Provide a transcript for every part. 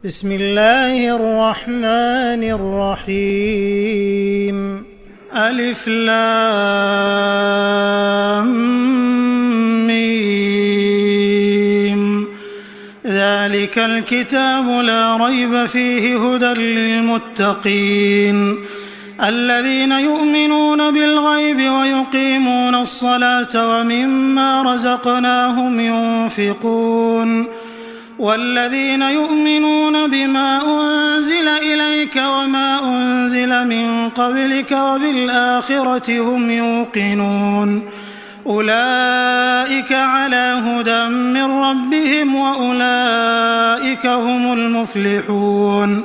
بسم الله الرحمن الرحيم ألف لام ميم ذلك الكتاب لا ريب فيه هدى للمتقين الذين يؤمنون بالغيب ويقيمون الصلاة ومما رزقناهم ينفقون والذين يؤمنون بما أنزل إليك وما أنزل من قبلك وبالآخرة هم يوقنون أولئك على هدى من ربهم وأولئك هم المفلحون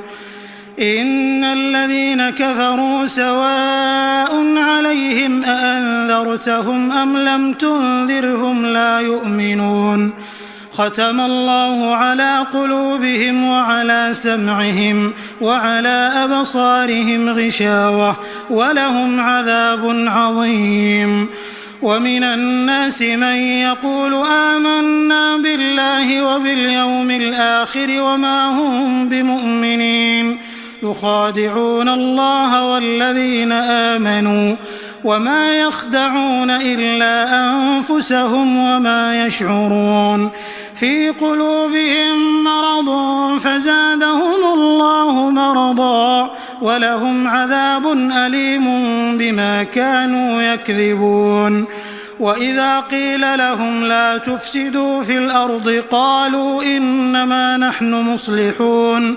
إن الذين كفروا سواء عليهم أأنذرتهم أم لم تنذرهم لا يؤمنون ختم الله على قلوبهم وعلى سمعهم وعلى أبصارهم غشاوة ولهم عذاب عظيم ومن الناس من يقول آمنا بالله وباليوم الآخر وما هم بمؤمنين يخادعون الله والذين آمنوا وما يخدعون إلا أنفسهم وما يشعرون في قلوبهم مرض فزادهم الله مرضا ولهم عذاب أليم بما كانوا يكذبون وإذا قيل لهم لا تفسدوا في الأرض قالوا إنما نحن مصلحون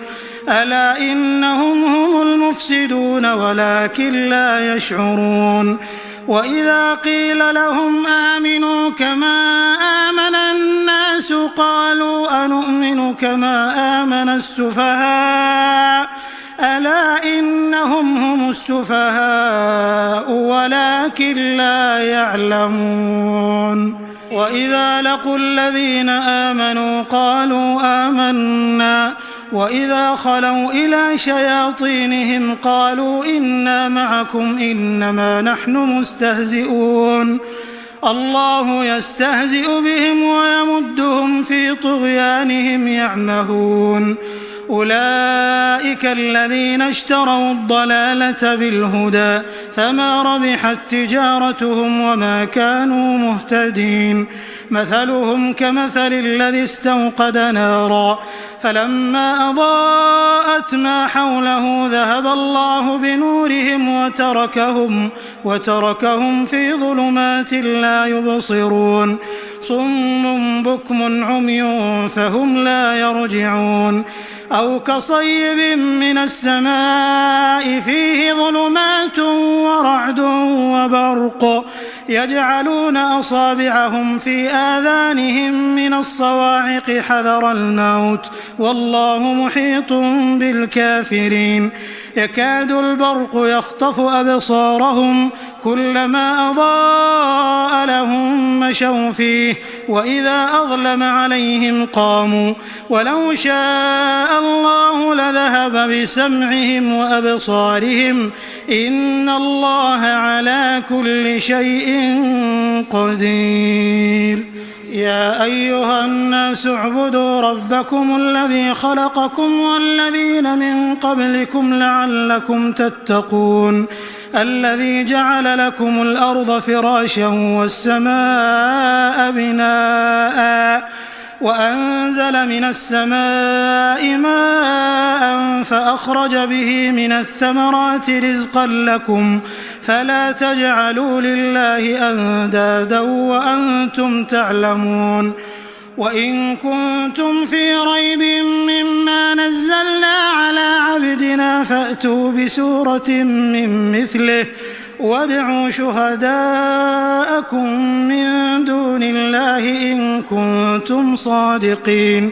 ألا إنهم هم المفسدون ولكن لا يشعرون وإذا قيل لهم آمنوا كما آمن الناس قالوا أنؤمن كما آمن السفهاء ألا إنهم هم السفهاء ولكن لا يعلمون وإذا لقوا الذين آمنوا قالوا آمنا وإذا خلوا إلى شياطينهم قالوا إنا معكم إنما نحن مستهزئون الله يستهزئ بهم ويمدهم في طغيانهم يعمهون أولئك الذين اشتروا الضلالة بالهدى فما ربحت تجارتهم وما كانوا مهتدين مثلهم كمثل الذي استوقد نارا فلما أضاءت ما حوله ذهب الله بنورهم وتركهم في ظلمات لا يبصرون صم بكم عمي فهم لا يرجعون أو كصيب من السماء فيه ظلمات ورعد وبرق يجعلون أصابعهم في آذانهم من الصواعق حذر الموت والله محيط بالكافرين يكاد البرق يخطف أبصارهم كلما أضاء لهم مشوا فيه وإذا أظلم عليهم قاموا ولو شاء الله لذهب بسمعهم وأبصارهم إن الله على كل شيء قدير يا أيها الناس اعبدوا ربكم الذي خلقكم والذين من قبلكم لعلكم تتقون الذي جعل لكم الأرض فراشا والسماء بناء وأنزل من السماء ماء فأخرج به من الثمرات رزقا لكم فلا تجعلوا لله أندادا وأنتم تعلمون وإن كنتم في ريب مما نزلنا على عبدنا فأتوا بسورة من مثله وادعوا شهداءكم من دون الله إن كنتم صادقين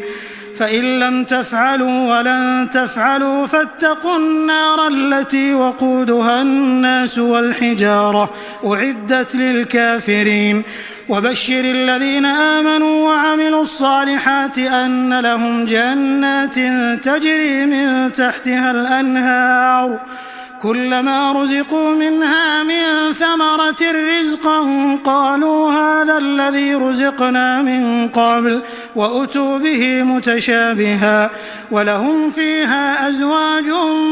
فإن لم تفعلوا ولن تفعلوا فاتقوا النار التي وقودها الناس والحجارة أعدت للكافرين وبشر الذين آمنوا وعملوا الصالحات أن لهم جنات تجري من تحتها الأنهار كلما رزقوا منها من ثمرة رزقا قالوا هذا الذي رزقنا من قبل وأتوا به متشابها ولهم فيها أزواج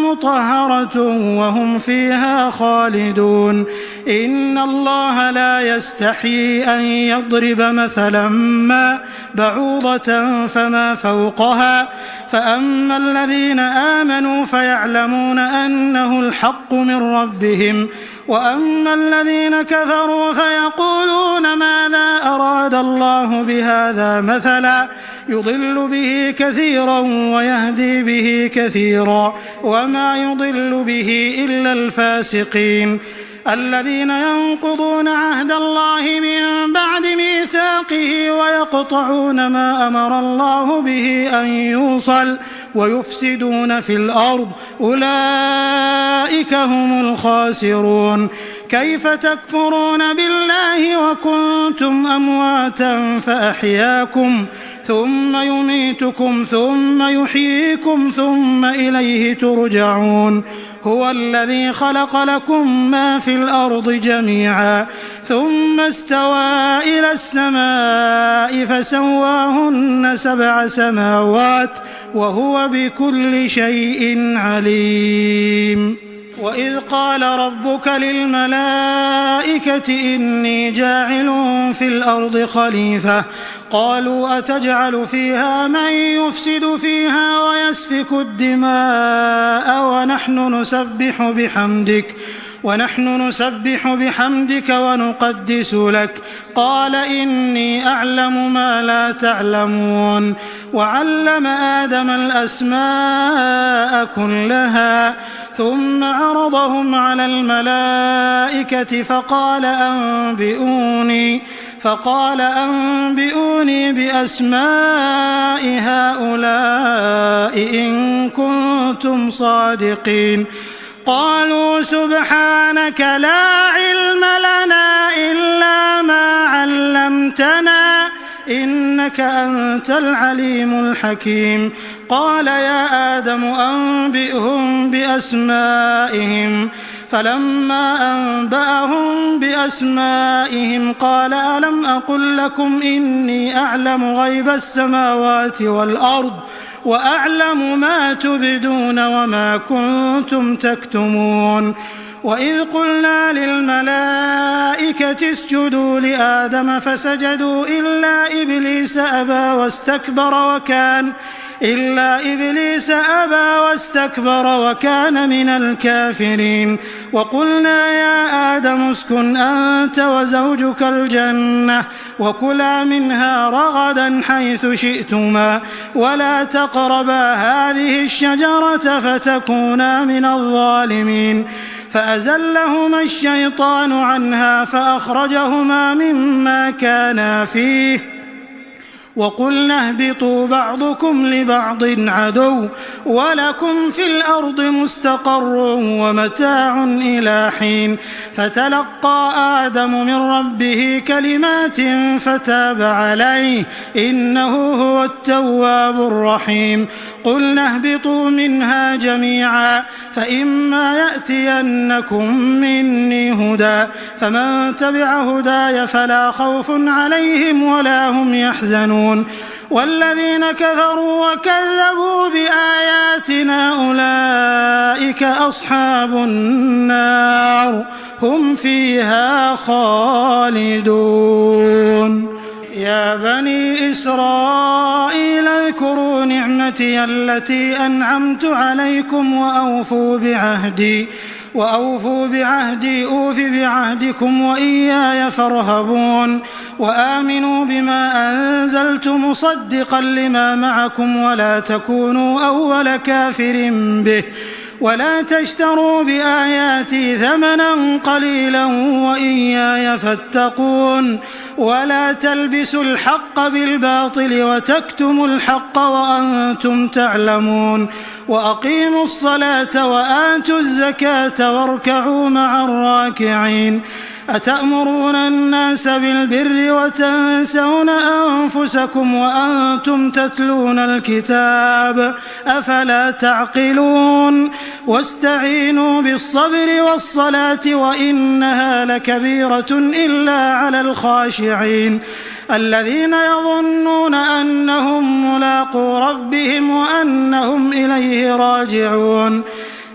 مطهرة وهم فيها خالدون إن الله لا يستحيي أن يضرب مثلا ما بعوضة فما فوقها فأما الذين آمنوا فيعلمون أنه الحق من ربهم وأما الذين كفروا فيقولون ماذا أراد الله بهذا مثلا يضل به كثيرا ويهدي به كثيرا وما يضل به إلا الفاسقين الذين ينقضون عهد الله من بعد ميثاقه ويقطعون ما أمر الله به أن يوصل ويفسدون في الأرض أولئك هم الخاسرون كيف تكفرون بالله وكنتم أمواتا فأحياكم ثم يميتكم ثم يحييكم ثم إليه ترجعون هو الذي خلق لكم ما في الأرض جميعا ثم استوى إلى السماء فسواهن 7 سماوات وهو بكل شيء عليم وإذ قال ربك للملائكة إني جاعل في الأرض خليفة قالوا أتجعل فيها من يفسد فيها ويسفك الدماء ونحن نسبح بحمدك ونقدس لك قال إني أعلم ما لا تعلمون وعلم آدم الأسماء كلها ثم عرضهم على الملائكة فقال أنبئوني بأسماء هؤلاء إن كنتم صادقين قالوا سبحانك لا علم لنا إلا ما علمتنا إنك أنت العليم الحكيم قال يا آدم أنبئهم بأسمائهم فلما أنبأهم بأسمائهم قال ألم أقل لكم إني أعلم غيب السماوات والأرض وأعلم ما تبدون وما كنتم تكتمون وإذ قلنا للملائكة اسجدوا لآدم فسجدوا إلا إبليس أبى واستكبر وكان من الكافرين وقلنا يا آدم اسكن أنت وزوجك الجنة وكلا منها رغدا حيث شئتما ولا تقربا هذه الشجرة فتكونا من الظالمين فأزلهما الشيطان عنها فأخرجهما مما كانا فيه وقلنا اهبطوا بعضكم لبعض عدو ولكم في الأرض مستقر ومتاع إلى حين فتلقى آدم من ربه كلمات فتاب عليه إنه هو التواب الرحيم قلنا اهبطوا منها جميعا فإما يأتينكم مني هدى فمن تبع هداي فلا خوف عليهم ولا هم يحزنون والذين كفروا وكذبوا بآياتنا أولئك أصحاب النار هم فيها خالدون يا بني إسرائيل اذكروا نعمتي التي أنعمت عليكم وأوفوا بعهدي أوف بعهدكم وإياي فارهبون وآمنوا بما أنزلت مصدقا لما معكم ولا تكونوا أول كافر به ولا تشتروا بآياتي ثمنا قليلا وإياي فاتقون ولا تلبسوا الحق بالباطل وتكتموا الحق وأنتم تعلمون وأقيموا الصلاة وآتوا الزكاة واركعوا مع الراكعين أتأمرون الناس بالبر وتنسون أنفسكم وأنتم تتلون الكتاب أفلا تعقلون واستعينوا بالصبر والصلاة وإنها لكبيرة إلا على الخاشعين الذين يظنون أنهم ملاقو ربهم وأنهم إليه راجعون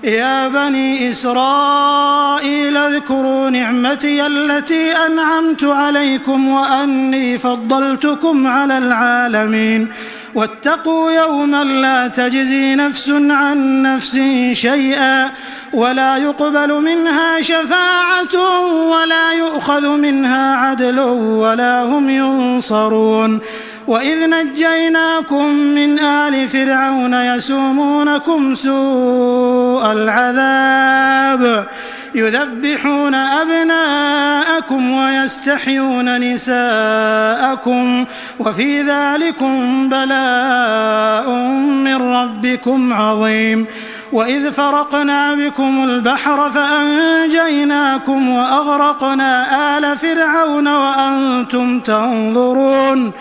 يا بني إسرائيل اذكروا نعمتي التي أنعمت عليكم وأني فضلتكم على العالمين واتقوا يوما لا تجزي نفس عن نفس شيئا ولا يقبل منها شفاعة ولا يؤخذ منها عدل ولا هم ينصرون وإذ نجيناكم من آل فرعون يسومونكم سوء العذاب يذبحون أبناءكم ويستحيون نساءكم وفي ذلكم بلاء من ربكم عظيم وإذ فرقنا بكم البحر فأنجيناكم وأغرقنا آل فرعون وأنتم تنظرون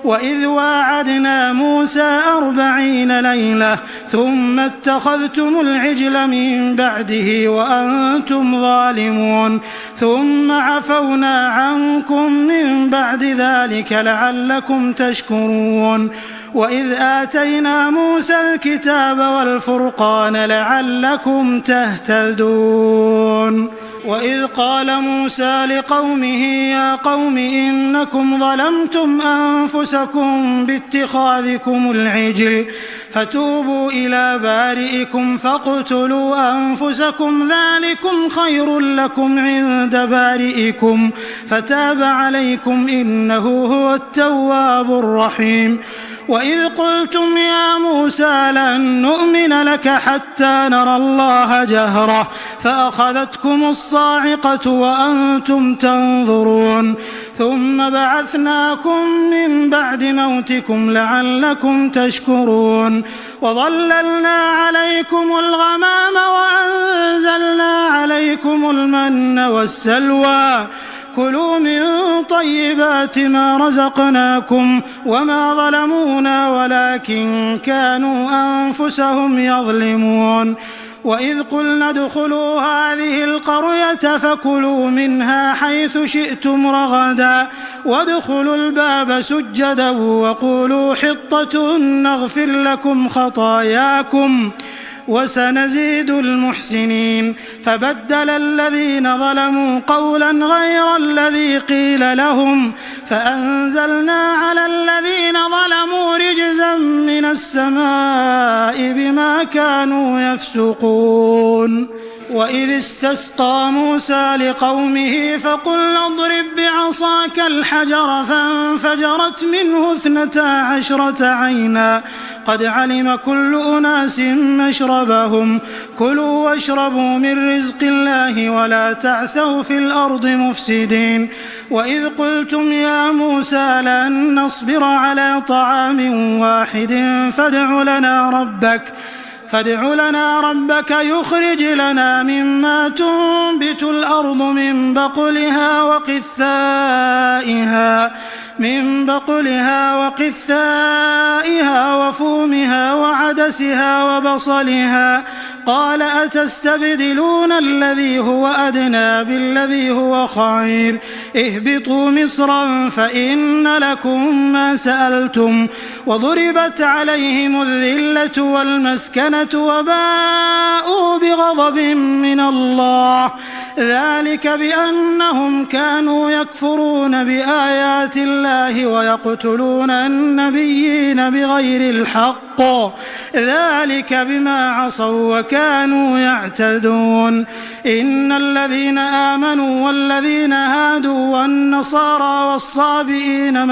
وإذ واعدنا موسى 40 ليلة ثم اتخذتم العجل من بعده وأنتم ظالمون ثم عفونا عنكم من بعد ذلك لعلكم تشكرون وإذ آتينا موسى الكتاب والفرقان لعلكم تهتدون وإذ قال موسى لقومه يا قوم إنكم ظلمتم أنفسكم باتخاذكم العجل فتوبوا إلى بارئكم فاقتلوا أنفسكم ذلكم خير لكم عند بارئكم فتاب عليكم إنه هو التواب الرحيم وإذ قلتم يا موسى لن نؤمن لك حتى نرى الله جهرة فأخذتكم الصاعقة وأنتم تنظرون ثم بعثناكم من بعد موتكم لعلكم تشكرون وظللنا عليكم الغمام وأنزلنا عليكم المن والسلوى كلوا من طيبات ما رزقناكم وما ظلمونا ولكن كانوا أنفسهم يظلمون وإذ قلنا ادخلوا هذه القرية فكلوا منها حيث شئتم رغدا وادخلوا الباب سجدا وقولوا حطة نغفر لكم خطاياكم وسنزيد المحسنين فبدل الذين ظلموا قولا غير الذي قيل لهم فأنزلنا على الذين ظلموا رجزا من السماء بما كانوا يفسقون وإذ استسقى موسى لقومه فقلنا اضرب بعصاك الحجر فانفجرت منه 12 عينا قد علم كل أناس مشربهم كلوا واشربوا من رزق الله ولا تعثوا في الأرض مفسدين وإذ قلتم يا موسى لن نصبر على طعام واحد فادع لنا ربك يخرج لنا مما تنبت الأرض من بقلها وقثائها وفومها وعدسها وبصلها قال أتستبدلون الذي هو أدنى بالذي هو خير اهبطوا مصرا فإن لكم ما سألتم وضربت عليهم الذلة والمسكنة وباءوا بغضب من الله ذلك بأنهم كانوا يكفرون بآيات الله ويقتلون النبيين بغير الحق ذلك بما عصوا وكانوا يعتدون إن الذين آمنوا والذين هادوا والنصارى والصابئين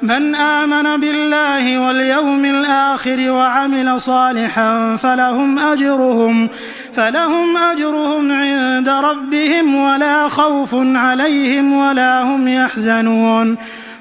من آمن بالله واليوم الآخر وعمل صالحا فلهم أجرهم عند ربهم ولا خوف عليهم ولا هم يحزنون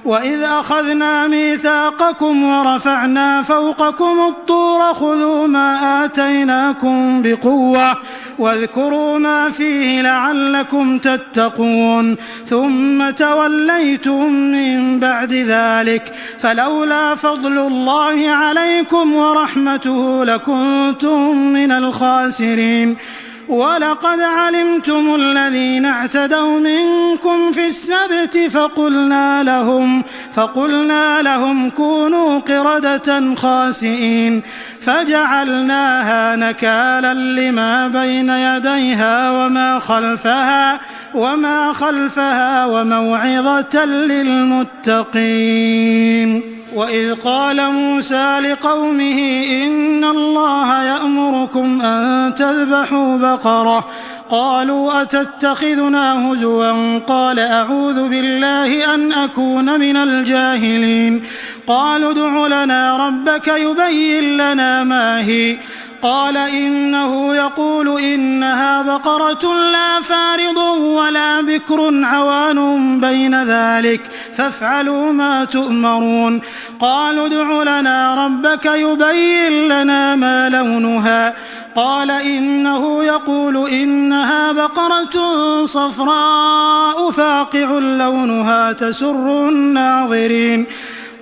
وإذ أخذنا ميثاقكم ورفعنا فوقكم الطور خذوا ما آتيناكم بقوة واذكروا ما فيه لعلكم تتقون ثم توليتم من بعد ذلك فلولا فضل الله عليكم ورحمته لكنتم من الخاسرين ولقد علمتم الذين اعتدوا منكم في السبت فقلنا لهم كونوا قردة خاسئين فجعلناها نكالا لما بين يديها وما خلفها وموعظة للمتقين. وإذ قال موسى لقومه إن الله يأمركم أن تذبحوا بقرة قالوا أتتخذنا هزوا قال أعوذ بالله أن أكون من الجاهلين قالوا ادع لنا ربك يبين لنا ما هي قال إنه يقول إنها بقرة لا فارض ولا بكر عوان بين ذلك فافعلوا ما تؤمرون قالوا ادع لنا ربك يبين لنا ما لونها قال إنه يقول إنها بقرة صفراء فاقع لونها تسر الناظرين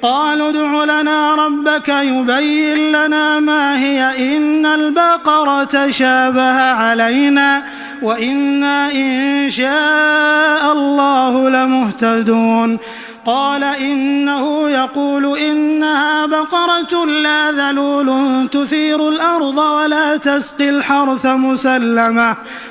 قالوا ادع لنا ربك يبين لنا ما هي إن البقرة شابه علينا وإنا إن شاء الله لمهتدون قال إنه يقول إنها بقرة لا ذلول تثير الأرض ولا تسقي الحرث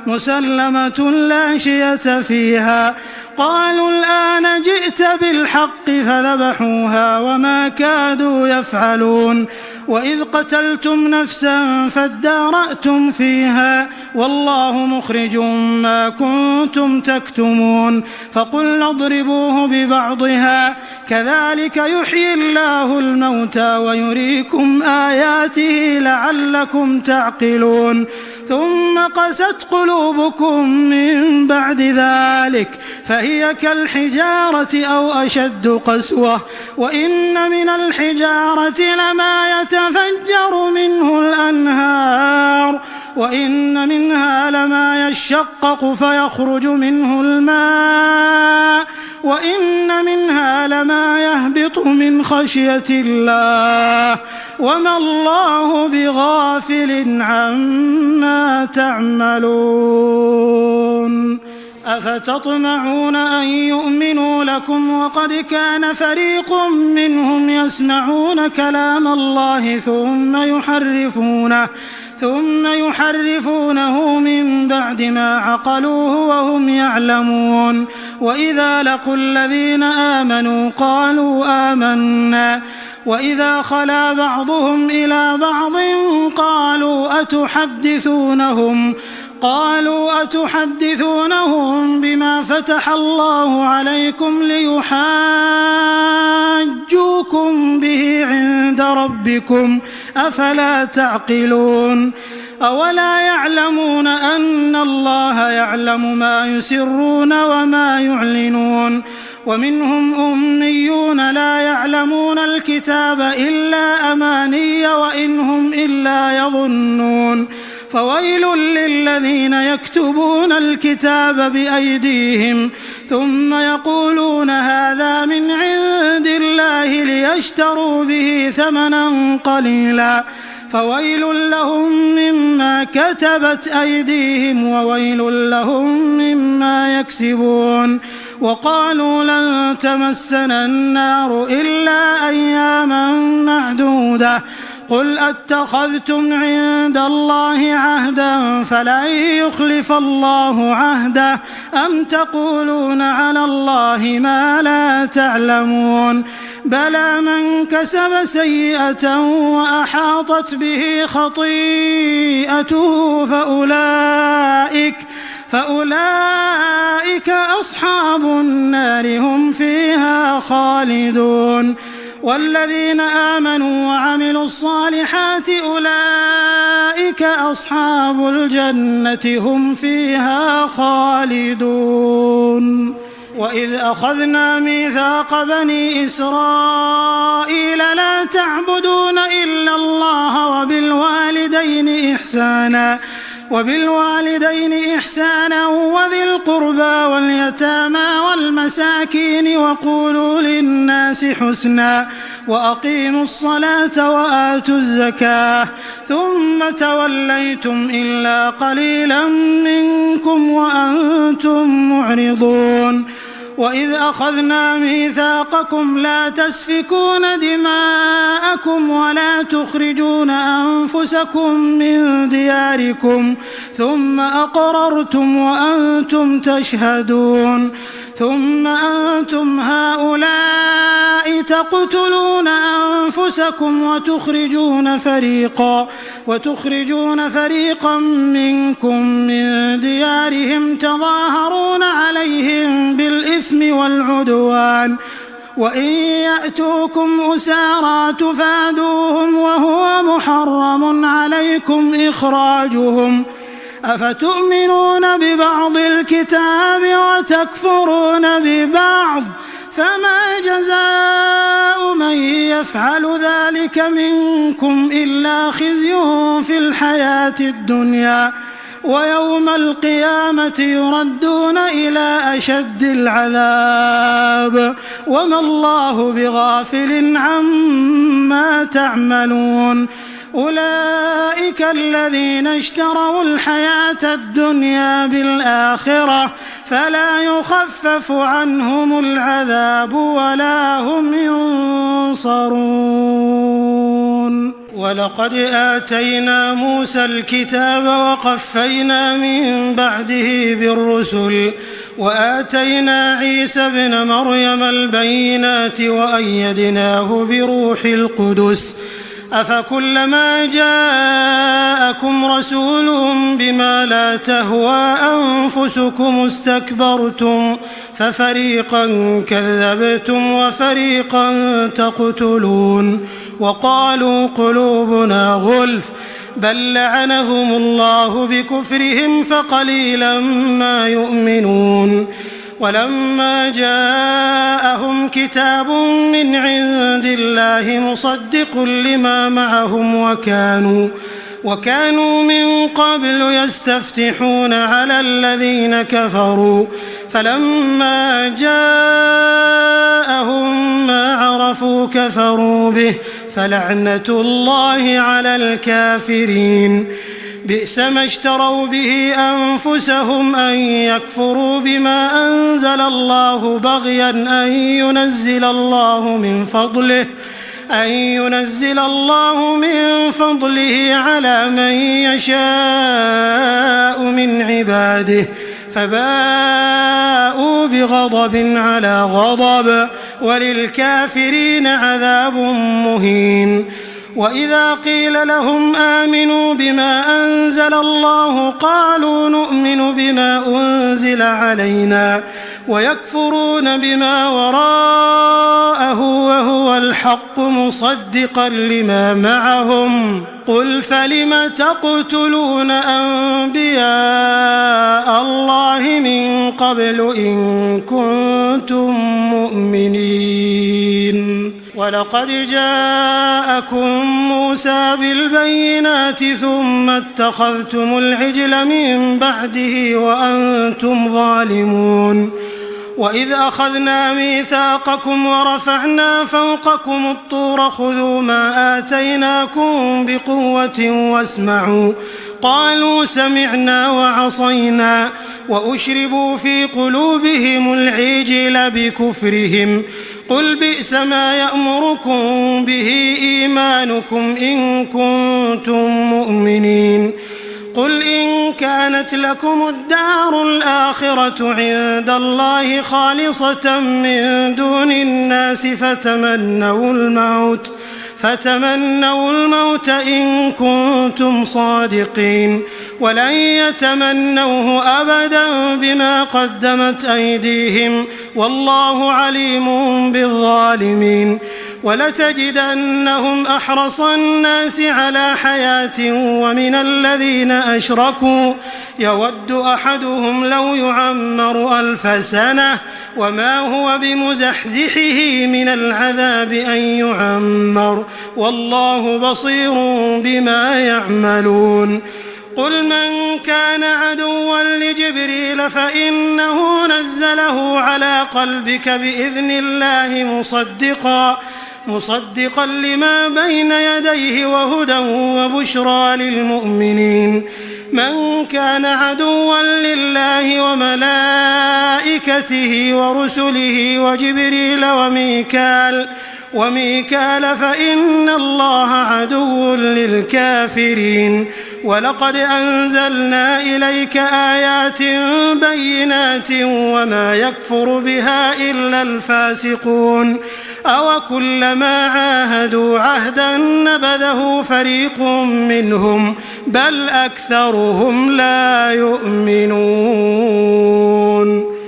مسلمة لا شية فيها قالوا الآن جئت بالحق فذبحوها وما كادوا يفعلون وإذ قتلتم نفسا فادارأتم فيها والله مخرج ما كنتم تكتمون فقلنا اضربوه ببعضها كذلك يحيي الله الموتى ويريكم آياته لعلكم تعقلون ثم قست قلوبكم من بعد ذلك فهي كالحجارة أو أشد قسوة وإن من الحجارة لما يتفجر منه الأنهار وإن منها لما يشقق فيخرج منه الماء وإن منها لما يهبط من خشية الله وما الله بغافل عما تعملون أفتطمعون أن يؤمنوا لكم وقد كان فريق منهم يسمعون كلام الله ثم يحرفونه من بعد ما عقلوه وهم يعلمون وإذا لقوا الذين آمنوا قالوا آمنا وإذا خلا بعضهم إلى بعض قالوا أتحدثونهم بما فتح الله عليكم ليحاجوكم به عند ربكم أفلا تعقلون أولا يعلمون أن الله يعلم ما يسرون وما يعلنون ومنهم أميون لا يعلمون الكتاب إلا أماني وإن هم إلا يظنون فويل للذين يكتبون الكتاب بأيديهم ثم يقولون هذا من عند الله ليشتروا به ثمنا قليلا فويل لهم مما كتبت أيديهم وويل لهم مما يكسبون وقالوا لن تمسنا النار إلا أياما معدودة قل أتخذتم عند الله عهدا فلن يخلف الله عهده أم تقولون على الله ما لا تعلمون بلى من كسب سيئة وأحاطت به خطيئته فأولئك أصحاب النار هم فيها خالدون والذين آمنوا وعملوا الصالحات أولئك أصحاب الجنة هم فيها خالدون وإذ أخذنا ميثاق بني إسرائيل لا تعبدون إلا الله وبالوالدين إحسانا وذي القربى واليتامى والمساكين وقولوا للناس حسنا وأقيموا الصلاة وآتوا الزكاة ثم توليتم إلا قليلا منكم وأنتم معرضون. وإذ أخذنا ميثاقكم لا تسفكون دماءكم ولا تخرجون أنفسكم من دياركم ثم أقررتم وأنتم تشهدون ثم أنتم هؤلاء تقتلون أنفسكم وتخرجون فريقا منكم من ديارهم تظاهرون عليهم بالإثم والعدوان وإن يأتوكم أسارى تفادوهم وهو محرم عليكم إخراجهم أفتؤمنون ببعض الكتاب وتكفرون ببعض فما جزاء من يفعل ذلك منكم إلا خزي في الحياة الدنيا ويوم القيامة يردون إلى أشد العذاب وما الله بغافل عما تعملون. أولئك الذين اشتروا الحياة الدنيا بالآخرة فلا يخفف عنهم العذاب ولا هم ينصرون. ولقد آتينا موسى الكتاب وقفينا من بعده بالرسل وآتينا عيسى ابن مريم البينات وأيدناه بروح القدس أفكلما جاءكم رسول بما لا تهوى أنفسكم استكبرتم ففريقا كذبتم وفريقا تقتلون وقالوا قلوبنا غلف بل لعنهم الله بكفرهم فقليلا ما يؤمنون. ولما جاءهم كتاب من عند الله مصدق لما معهم وكانوا من قبل يستفتحون على الذين كفروا فلما جاءهم ما عرفوا كفروا به فلعنة الله على الكافرين. بئس ما اشتروا به أنفسهم أن يكفروا بما أنزل الله بغيا أن ينزل الله من فضله على من يشاء من عباده فباءوا بغضب على غضب وللكافرين عذاب مهين. وإذا قيل لهم آمنوا بما أنزل الله قالوا نؤمن بما أنزل علينا ويكفرون بما وراءه وهو الحق مصدقا لما معهم قل فلم تقتلون أنبياء الله من قبل إن كنتم مؤمنين. ولقد جاءكم موسى بالبينات ثم اتخذتم العجل من بعده وأنتم ظالمون. وإذ أخذنا ميثاقكم ورفعنا فوقكم الطور خذوا ما آتيناكم بقوة واسمعوا قالوا سمعنا وعصينا وأشربوا في قلوبهم العجل بكفرهم قل بئس ما يأمركم به إيمانكم إن كنتم مؤمنين. قل إن كانت لكم الدار الآخرة عند الله خالصة من دون الناس فتمنوا الموت إن كنتم صادقين ولن يتمنوه أبدا بما قدمت أيديهم والله عليم بالظالمين. ولتجدنهم أحرص الناس على حياة ومن الذين أشركوا يود أحدهم لو يعمر 1000 سنة وما هو بمزحزحه من العذاب أن يعمر والله بصير بما يعملون قل من كان عدوا لجبريل فإنه نزله على قلبك بإذن الله مصدقا لما بين يديه وهدى وبشرى للمؤمنين من كان عدوا لله وملائكته ورسله وجبريل وميكال فإن الله عدو للكافرين ولقد أنزلنا إليك آيات بينات وما يكفر بها إلا الفاسقون أوكلما عاهدوا عهدا نبذه فريق منهم بل أكثرهم لا يؤمنون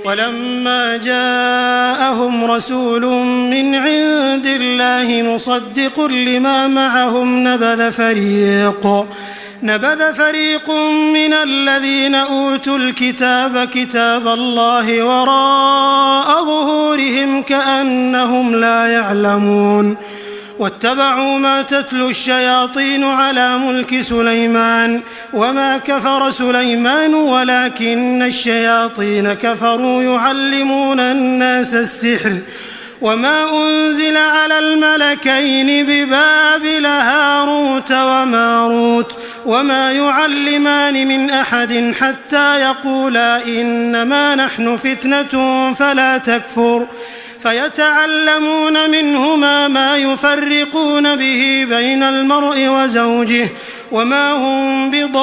ولما جاءهم رسول من عند الله مصدق لما معهم نبذ فريق من الذين أوتوا الكتاب كتاب الله وراء ظهورهم كأنهم لا يعلمون واتبعوا ما تتلو الشياطين على ملك سليمان وما كفر سليمان ولكن الشياطين كفروا يعلمون الناس السحر وما أنزل على الملكين ببابل هاروت وماروت وما يعلمان من أحد حتى يقولا إنما نحن فتنة فلا تكفر فيتعلمون منهما ما يفرقون به بين المرء وزوجه وما هم بضارين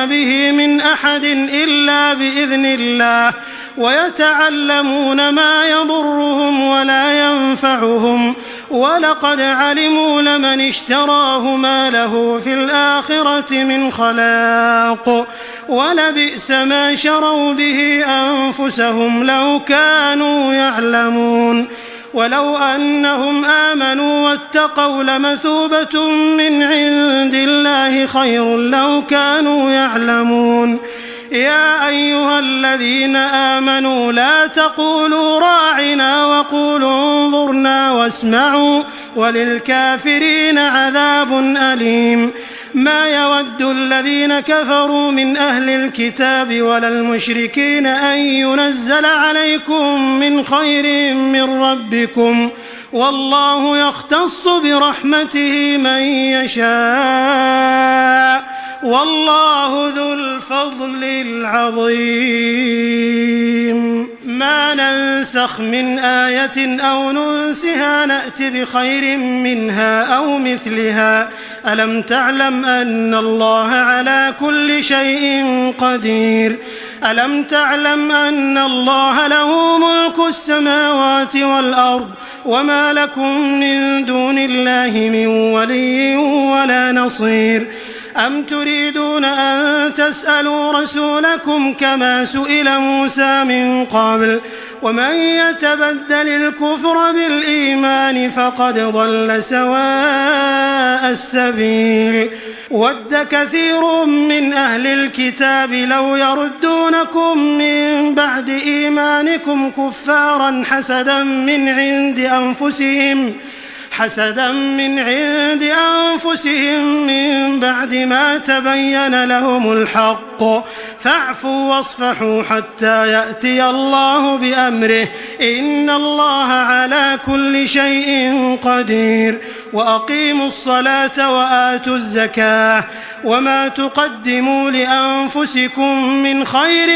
به من أحد إلا بإذن الله ويتعلمون ما يضرهم ولا ينفعهم ولقد علموا لمن اشتراه ما له في الآخرة من خلاق ولبئس ما شروا به أنفسهم لو كانوا يعلمون ولو أنهم آمنوا واتقوا لمثوبة من عند الله خير لو كانوا يعلمون يا أيها الذين آمنوا لا تقولوا راعنا وقولوا انظرنا واسمعوا وللكافرين عذاب أليم ما يود الذين كفروا من أهل الكتاب ولا المشركين أن ينزل عليكم من خير من ربكم والله يختص برحمته من يشاء والله ذو الفضل العظيم ما ننسخ من آية أو ننسها نأت بخير منها أو مثلها ألم تعلم أن الله على كل شيء قدير ألم تعلم أن الله له ملك السماوات والأرض وما لكم من دون الله من ولي ولا نصير أم تريدون أن تسألوا رسولكم كما سئل موسى من قبل ومن يتبدل الكفر بالإيمان فقد ضل سواء السبيل ود كثير من أهل الكتاب لو يردونكم من بعد إيمانكم كفارا حسدا من عند أنفسهم من بعد ما تبين لهم الحق فاعفوا واصفحوا حتى يأتي الله بأمره إن الله على كل شيء قدير وأقيموا الصلاة وآتوا الزكاة وما تقدموا لأنفسكم من خير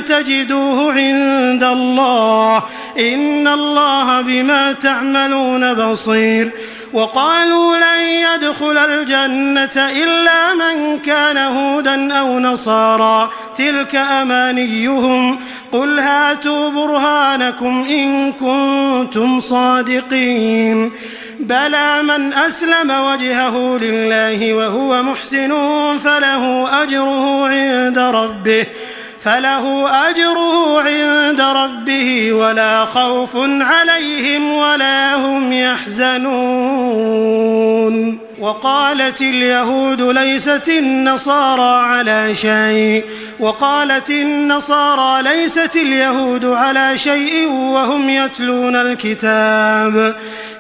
تجدوه عند الله إن الله بما تعملون بصير وقالوا لن يدخل الجنة إلا من كان هودا أو نصارى تلك أمانيهم قل هاتوا برهانكم إن كنتم صادقين بلى من أسلم وجهه لله وهو محسن فله أجره عند ربه فله أجره عند ربه ولا خوف عليهم ولا هم يحزنون. وقالت اليهود ليست اليهود على شيء وهم يتلون الكتاب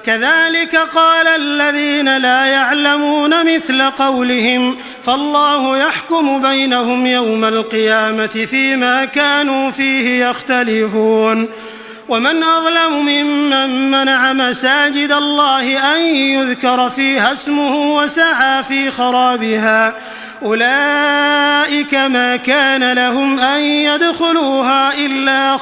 كذلك قال الذين لا يعلمون مثل قولهم فالله يحكم بينهم يوم القيامة فيما كانوا فيه يختلفون. ومن أظلم ممن منع مساجد الله أن يذكر فيها اسمه وسعى في خرابها أولئك ما كان لهم أن يدخلوها إلا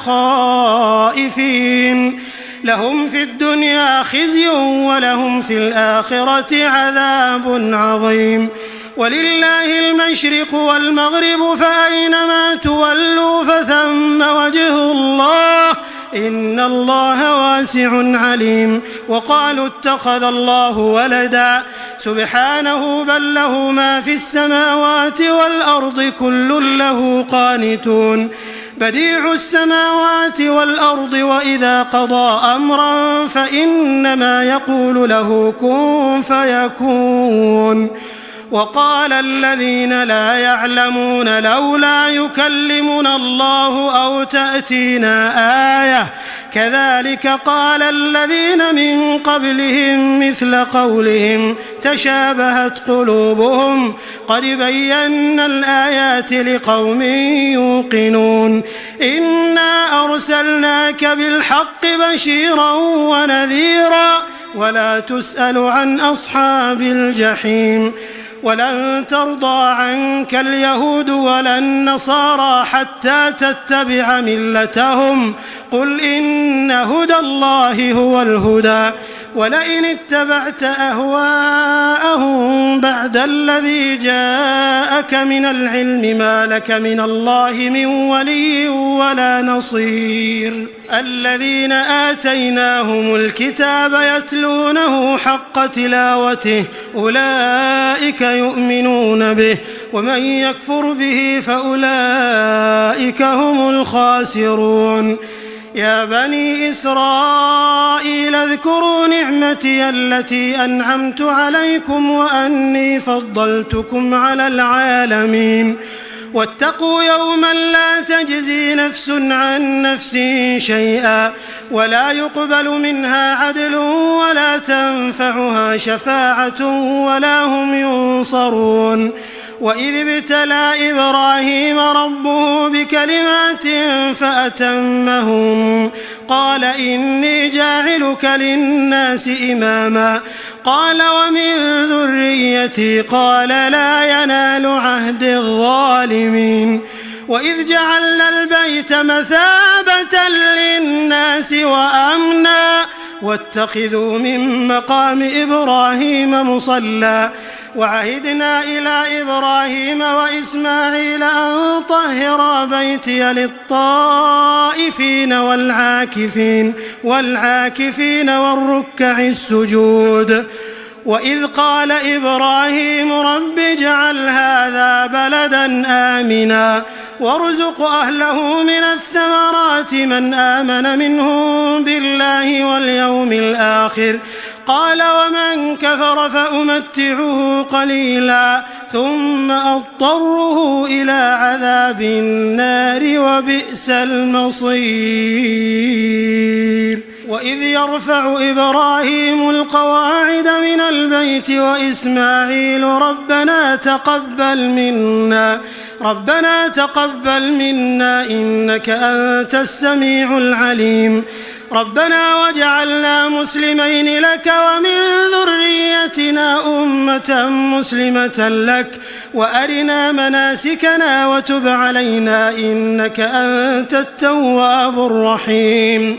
خائفين لهم في الدنيا خزي ولهم في الآخرة عذاب عظيم. ولله المشرق والمغرب فأينما تولوا فثم وجه الله إن الله واسع عليم. وقالوا اتخذ الله ولدا سبحانه بل له ما في السماوات والأرض كل له قانتون بديع السماوات والأرض وإذا قضى أمرا فإنما يقول له كن فيكون. وقال الذين لا يعلمون لولا يكلمنا الله أو تأتينا آية كذلك قال الذين من قبلهم مثل قولهم تشابهت قلوبهم قد بينا الآيات لقوم يوقنون. إنا أرسلناك بالحق بشيرا ونذيرا ولا تسأل عن أصحاب الجحيم. ولن ترضى عنك اليهود ولا النصارى حتى تتبع ملتهم قل إن هدى الله هو الهدى ولئن اتبعت أهواءهم بعد الذي جاءك من العلم ما لك من الله من ولي ولا نصير. الذين آتيناهم الكتاب يتلونه حق تلاوته أولئك يؤمنون به ومن يكفر به فأولئك هم الخاسرون. يا بني إسرائيل اذكروا نعمتي التي أنعمت عليكم وأني فضلتكم على العالمين. واتقوا يوما لا تجزي نفس عن نفس شيئا ولا يقبل منها عدل ولا تنفعها شفاعة ولا هم ينصرون. وإذ ابتلى إبراهيم ربه بكلمات فأتمهم قال إني جاعلك للناس إماما قال ومن ذريتي قال لا ينال عهد الظالمين. وإذ جعلنا البيت مثابة للناس وأمنا واتخذوا من مقام إبراهيم مصلى وعهدنا إلى إبراهيم وإسماعيل أن طهرا بيتي للطائفين والعاكفين والركع السجود. وإذ قال إبراهيم رب اجعل هذا بلدا آمنا وارزق أهله من الثمرات من آمن منهم بالله واليوم الآخر قال ومن كفر فأمتعه قليلا ثم أضطره إلى عذاب النار وبئس المصير. وإذ يرفع إبراهيم القواعد من البيت وإسماعيل ربنا تقبل منا إنك أنت السميع العليم. ربنا واجعلنا مسلمين لك ومن ذريتنا أمة مسلمة لك وأرنا مناسكنا وتب علينا إنك أنت التواب الرحيم.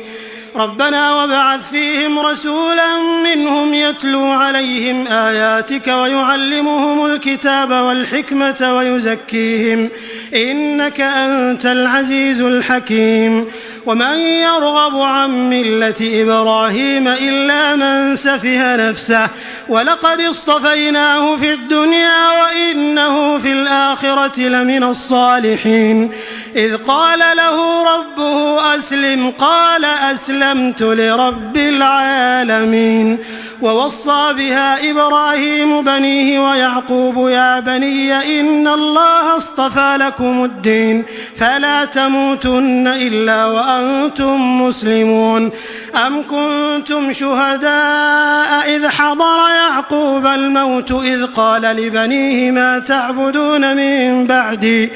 ربنا وابعث فيهم رسولا منهم يتلو عليهم آياتك ويعلمهم الكتاب والحكمة ويزكيهم إنك أنت العزيز الحكيم. ومن يرغب عن ملة إبراهيم إلا من سفه نفسه ولقد اصطفيناه في الدنيا وإنه في الآخرة لمن الصالحين إذ قال له ربه أسلم قال أسلمت لرب العالمين ووصى بها إبراهيم بنيه ويعقوب يا بني إن الله اصطفى لكم الدين فلا تموتن إلا وأنتم مسلمون أم كنتم شهداء إذ حضر يعقوب الموت إذ قال لبنيه ما تعبدون من بعدي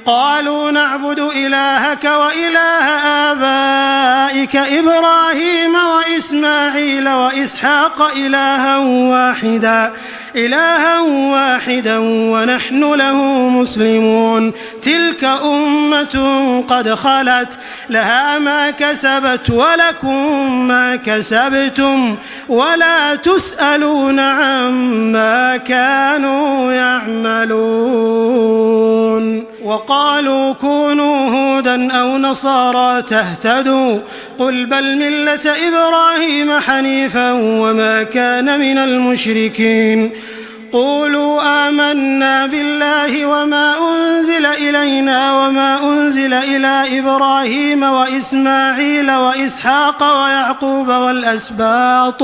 قالوا نعبد إلهك وإله آبائك إبراهيم وإسماعيل وإسحاق إلها واحدا ونحن له مسلمون تلك أمة قد خلت لها ما كسبت ولكم ما كسبتم ولا تسألون عما كانوا يعملون وقالوا كونوا هودا أو نصارى تهتدوا قل بل ملة إبراهيم حنيفا وما كان من المشركين قولوا آمنا بالله وما أنزل إلينا وما أنزل إلى إبراهيم وإسماعيل وإسحاق ويعقوب والأسباط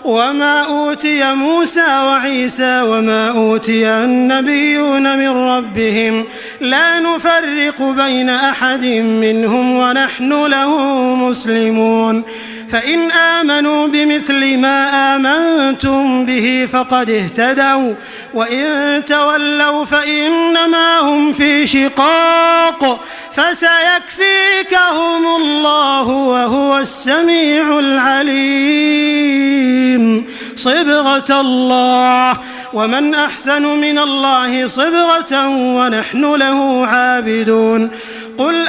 وما أوتي موسى وعيسى وما أوتي النبيون من ربهم لا نفرق بين أحد منهم ونحن له مسلمون فإن آمنوا بمثل ما آمنتم به فقد اهتدوا وإن تولوا فإنما هم في شقاق فسيكفيكهم الله وهو السميع العليم صبغة الله ومن أحسن من الله صبغة ونحن له عابدون قل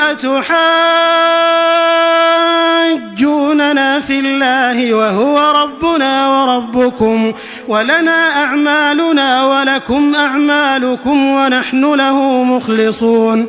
أتحاجوننا في الله وهو ربنا وربكم ولنا أعمالنا ولكم أعمالكم ونحن له مخلصون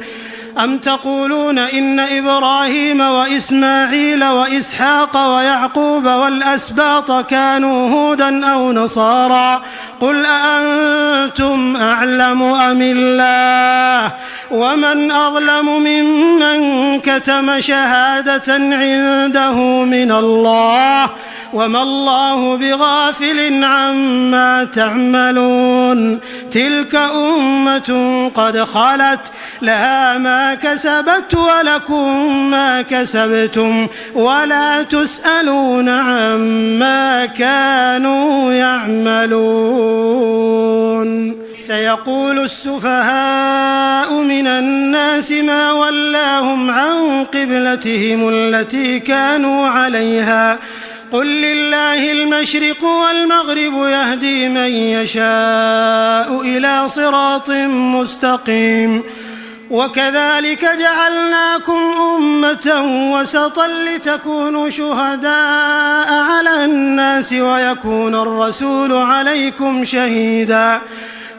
أم تقولون إن إبراهيم وإسماعيل وإسحاق ويعقوب والأسباط كانوا هودا أو نصارى قل أأنتم أعلم أم الله ومن أظلم ممن كتم شهادة عنده من الله وما الله بغافل عما تعملون تلك أمة قد خلت لها ما كسبت ولكم ما كسبتم ولا تسألون عما كانوا يعملون سيقول السفهاء من الناس ما ولاهم عن قبلتهم التي كانوا عليها قل لله المشرق والمغرب يهدي من يشاء إلى صراط مستقيم وكذلك جعلناكم أمة وسطا لتكونوا شهداء على الناس ويكون الرسول عليكم شهيدا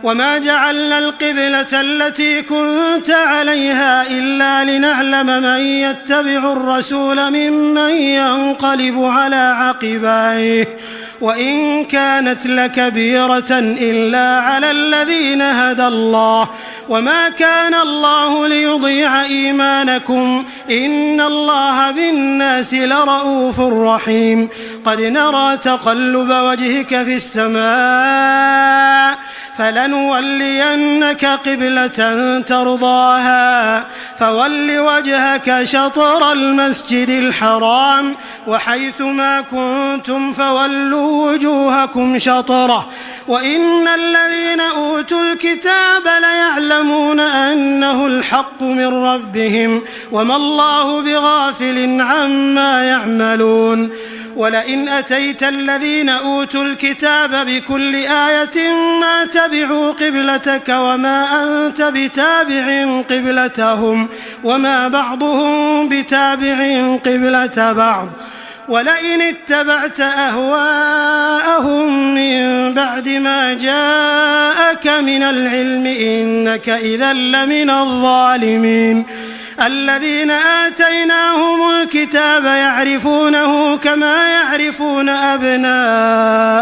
وما جعلنا القبلة التي كنت عليها إلا لنعلم من يتبع الرسول ممن ينقلب على عقبيه وإن كانت لكبيرة إلا على الذين هدى الله وما كان الله ليضيع إيمانكم إن الله بالناس لرؤوف رحيم قد نرى تقلب وجهك في السماء فلنولينك قبلة ترضاها فول وجهك شطر المسجد الحرام وحيث ما كنتم فولوا وجوهكم شطره وإن الذين أوتوا الكتاب ليعلمون أنه الحق من ربهم وما الله بغافل عما يعملون ولئن أتيت الذين أوتوا الكتاب بكل آية ما تبعوا قبلتك وما أنت بتابع قبلتهم وما بعضهم بتابع قبلة بعض ولئن اتبعت أهواءهم من بعد ما جاءك من العلم إنك إذا لمن الظالمين الذين آتيناهم الكتاب يعرفونه كما يعرفون أبناءهم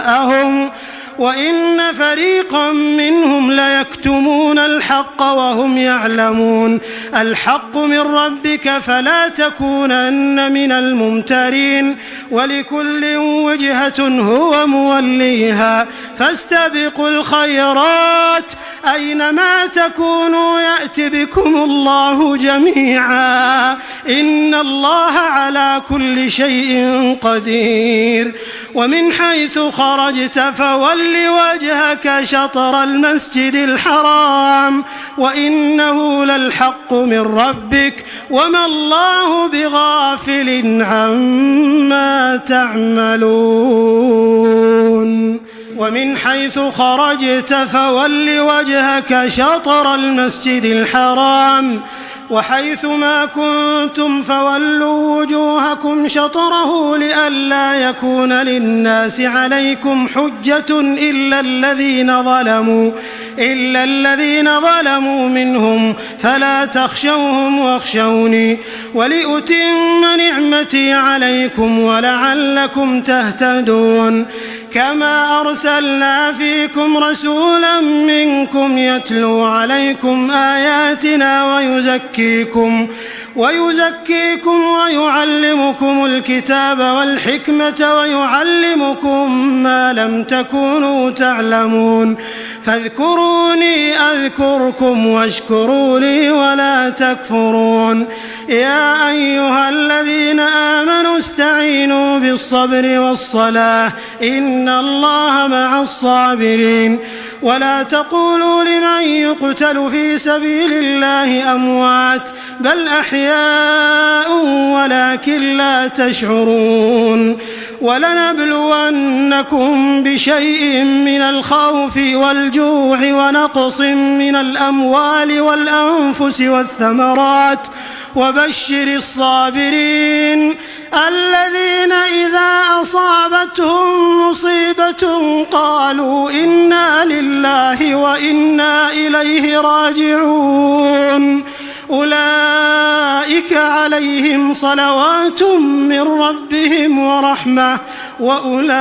وإن فريقا منهم ليكتمون الحق وهم يعلمون الحق من ربك فلا تكونن من الممترين ولكل وجهة هو موليها فاستبقوا الخيرات أينما تكونوا يأت بكم الله جميعا إن الله على كل شيء قدير ومن حيث خرجت فول وجهك شطر المسجد الحرام وإنه للحق من ربك وما الله بغافل عما تعملون ومن حيث خرجت فول وجهك شطر المسجد الحرام وحيث ما كنتم فولوا وجوهكم شطره لئلا يكون للناس عليكم حجة إلا الذين ظلموا منهم فلا تخشوهم واخشوني ولأتم نعمتي عليكم ولعلكم تهتدون كما أرسلنا فيكم رسولا منكم يتلو عليكم آياتنا ويزكيكم ويعلمكم الكتاب والحكمة ويعلمكم ما لم تكونوا تعلمون فاذكروني أذكركم واشكروا لي ولا تكفرون يا أيها الذين آمنوا استعينوا بالصبر والصلاة إن الله مع الصابرين ولا تقولوا لمن يقتل في سبيل الله أموات بل أحياء ولكن لا تشعرون ولنبلونكم بشيء من الخوف والجوع ونقص من الأموال والأنفس والثمرات وبشر الصابرين الذين إذا أصابتهم مصيبة قالوا إنا لله وإنا إليه راجعون أولئك عليهم صلوات من ربهم ورحمة وأولئك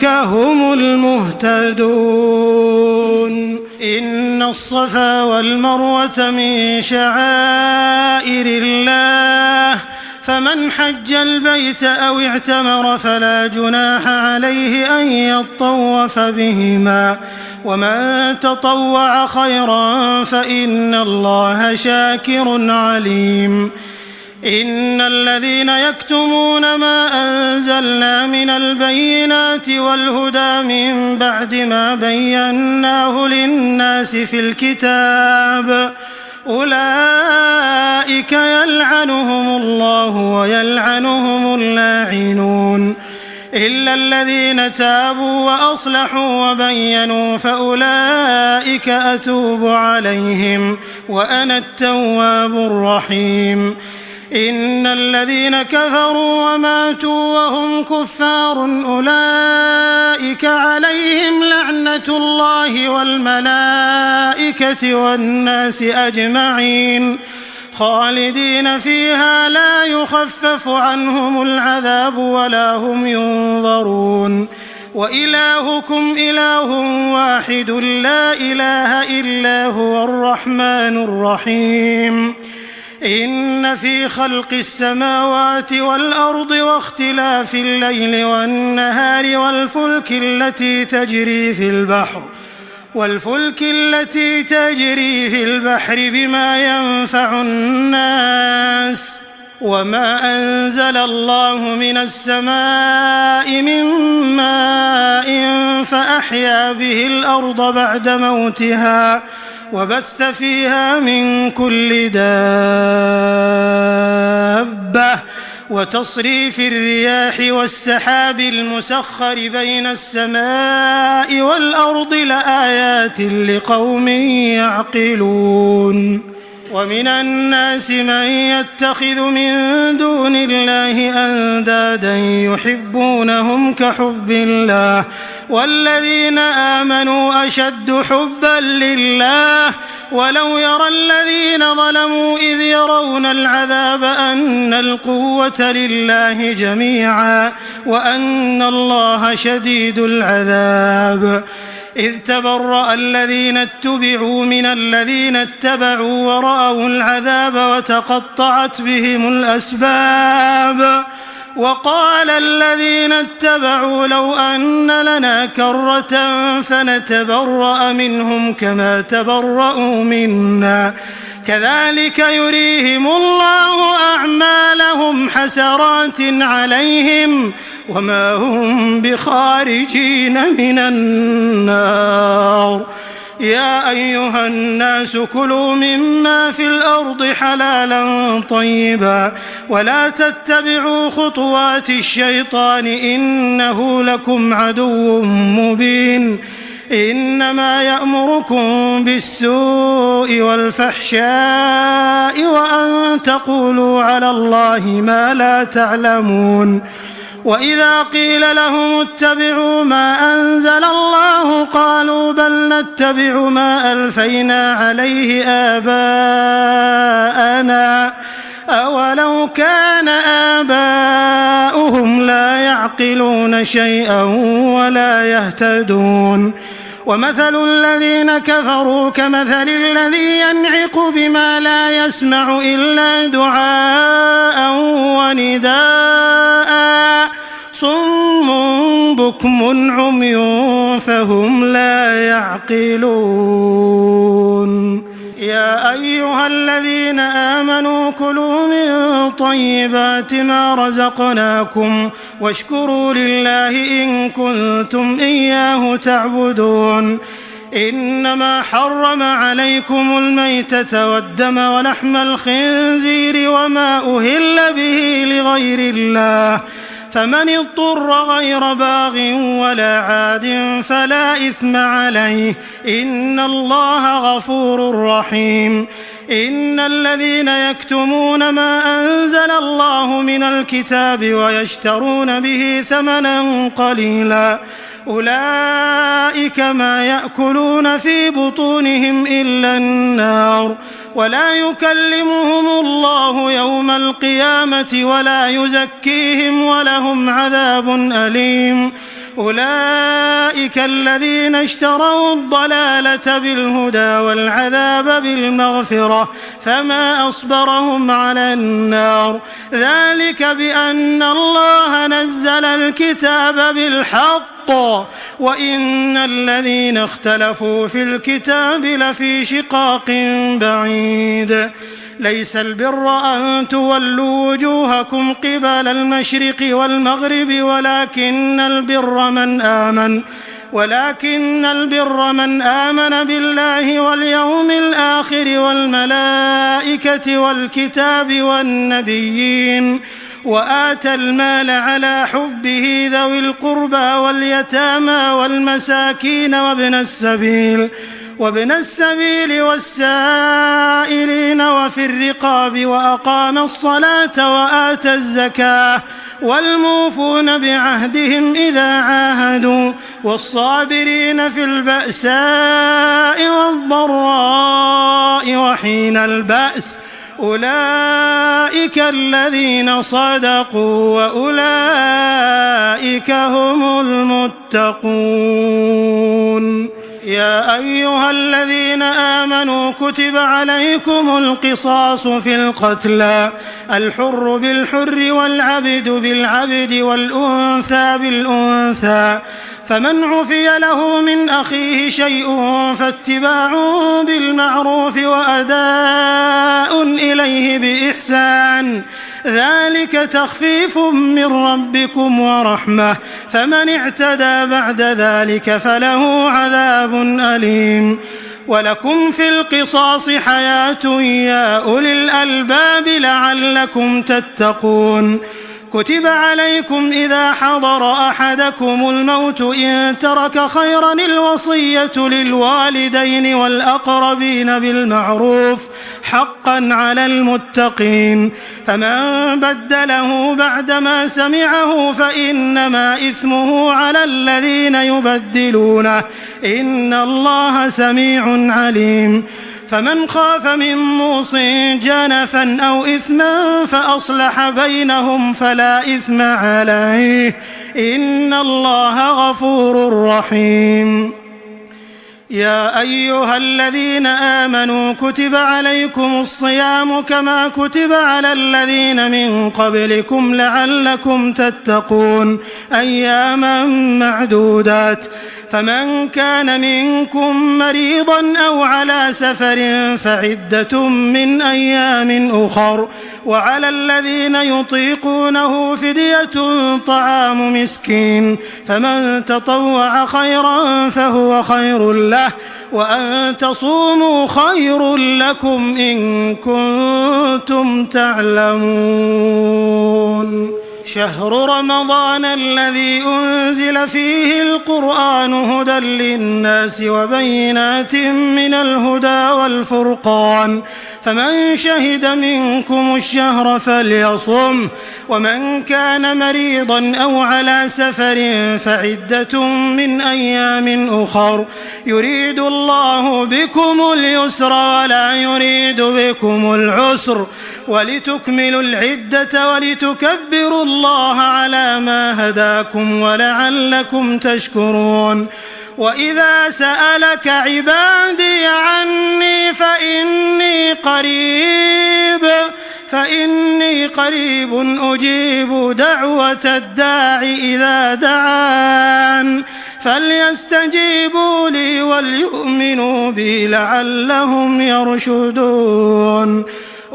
هم المهتدون إن الصفا والمروة من شعائر الله فمن حج البيت أو اعتمر فلا جناح عليه أن يطوف بهما ومن تطوع خيرا فإن الله شاكر عليم إن الذين يكتمون ما أنزلنا من البينات والهدى من بعد ما بيناه للناس في الكتاب أولئك يلعنهم الله ويلعنهم اللاعنون إلا الذين تابوا وأصلحوا وبينوا فأولئك أتوب عليهم وأنا التواب الرحيم إن الذين كفروا وماتوا وهم كفار أولئك عليهم لعنة الله والملائكة والناس أجمعين خالدين فيها لا يخفف عنهم العذاب ولا هم ينظرون وإلهكم إله واحد لا إله إلا هو الرحمن الرحيم إن في خلق السماوات والأرض واختلاف الليل والنهار والفلك التي تجري في البحر بما ينفع الناس وما أنزل الله من السماء من ماء فأحيا به الأرض بعد موتها وبث فيها من كل دابة وتصريف الرياح والسحاب المسخر بين السماء والأرض لآيات لقوم يعقلون ومن الناس من يتخذ من دون الله أندادا يحبونهم كحب الله والذين آمنوا أشد حبا لله ولو يرى الذين ظلموا إذ يرون العذاب أن القوة لله جميعا وأن الله شديد العذاب إذ تبرأ الذين اتبعوا من الذين اتبعوا ورأوا العذاب وتقطعت بهم الأسباب وقال الذين اتبعوا لو أن لنا كرة فنتبرأ منهم كما تبرأوا منا كذلك يريهم الله أعمالهم حسرات عليهم وما هم بخارجين من النار يا أيها الناس كلوا مما في الأرض حلالا طيبا ولا تتبعوا خطوات الشيطان إنه لكم عدو مبين إنما يأمركم بالسوء والفحشاء وأن تقولوا على الله ما لا تعلمون وإذا قيل لهم اتبعوا ما أنزل الله قالوا بل نتبع ما ألفينا عليه آباءنا أولو كان آباؤهم لا يعقلون شيئا ولا يهتدون ومثل الذين كفروا كمثل الذي ينعق بما لا يسمع إلا دعاء ونداء صم بكم عمي فهم لا يعقلون يا أيها الذين آمنوا كلوا من طيبات ما رزقناكم واشكروا لله إن كنتم إياه تعبدون إنما حرم عليكم الميتة والدم ولحم الخنزير وما أهل به لغير الله فمن اضطر غير باغ ولا عاد فلا إثم عليه إن الله غفور رحيم إن الذين يكتمون ما أنزل الله من الكتاب ويشترون به ثمنا قليلا أولئك ما يأكلون في بطونهم إلا النار ولا يكلمهم الله يوم القيامة ولا يزكيهم ولهم عذاب أليم أولئك الذين اشتروا الضلالة بالهدى والعذاب بالمغفرة فما أصبرهم على النار ذلك بأن الله نزل الكتاب بالحق وإن الذين اختلفوا في الكتاب لفي شقاق بعيد ليس البر أن تولوا وجوهكم قبل المشرق والمغرب ولكن البر من آمن بالله واليوم الآخر والملائكة والكتاب والنبيين وآتى المال على حبه ذوي القربى واليتامى والمساكين وابن السبيل والسائلين وفي الرقاب وأقام الصلاة وآتى الزكاة والموفون بعهدهم إذا عاهدوا والصابرين في البأساء والضراء وحين البأس أولئك الذين صدقوا وأولئك هم المتقون يا أيها الذين آمنوا كتب عليكم القصاص في القتلى الحر بالحر والعبد بالعبد والأنثى بالأنثى فمن عفي له من أخيه شيء فاتباع بالمعروف وأداء إليه بإحسان ذلك تخفيف من ربكم ورحمة فمن اعتدى بعد ذلك فله عذاب أليم ولكم في القصاص حياة يا أولي الألباب لعلكم تتقون كتب عليكم إذا حضر أحدكم الموت إن ترك خيرا الوصية للوالدين والأقربين بالمعروف حقا على المتقين فمن بدله بعدما سمعه فإنما إثمه على الذين يبدلونه إن الله سميع عليم فمن خاف من موص جنفا أو إثما فأصلح بينهم فلا إثم عليه إن الله غفور رحيم يا أيها الذين آمنوا كتب عليكم الصيام كما كتب على الذين من قبلكم لعلكم تتقون أياما معدودات فمن كان منكم مريضا أو على سفر فعدة من أيام أخر وعلى الذين يطيقونه فدية طعام مسكين فمن تطوع خيرا فهو خير له وأن تصوموا خير لكم إن كنتم تعلمون شهر رمضان الذي أنزل فيه القرآن هدى للناس وبينات من الهدى والفرقان فمن شهد منكم الشهر فليصم ومن كان مريضا أو على سفر فعدة من أيام أخر يريد الله بكم اليسر ولا يريد بكم العسر ولتكملوا العدة ولتكبروا الله على ما هداكم ولعلكم تشكرون وإذا سألك عبادي عني فإني قريب أجيب دعوة الداع إذا دعان فليستجيبوا لي وليؤمنوا بي لعلهم يرشدون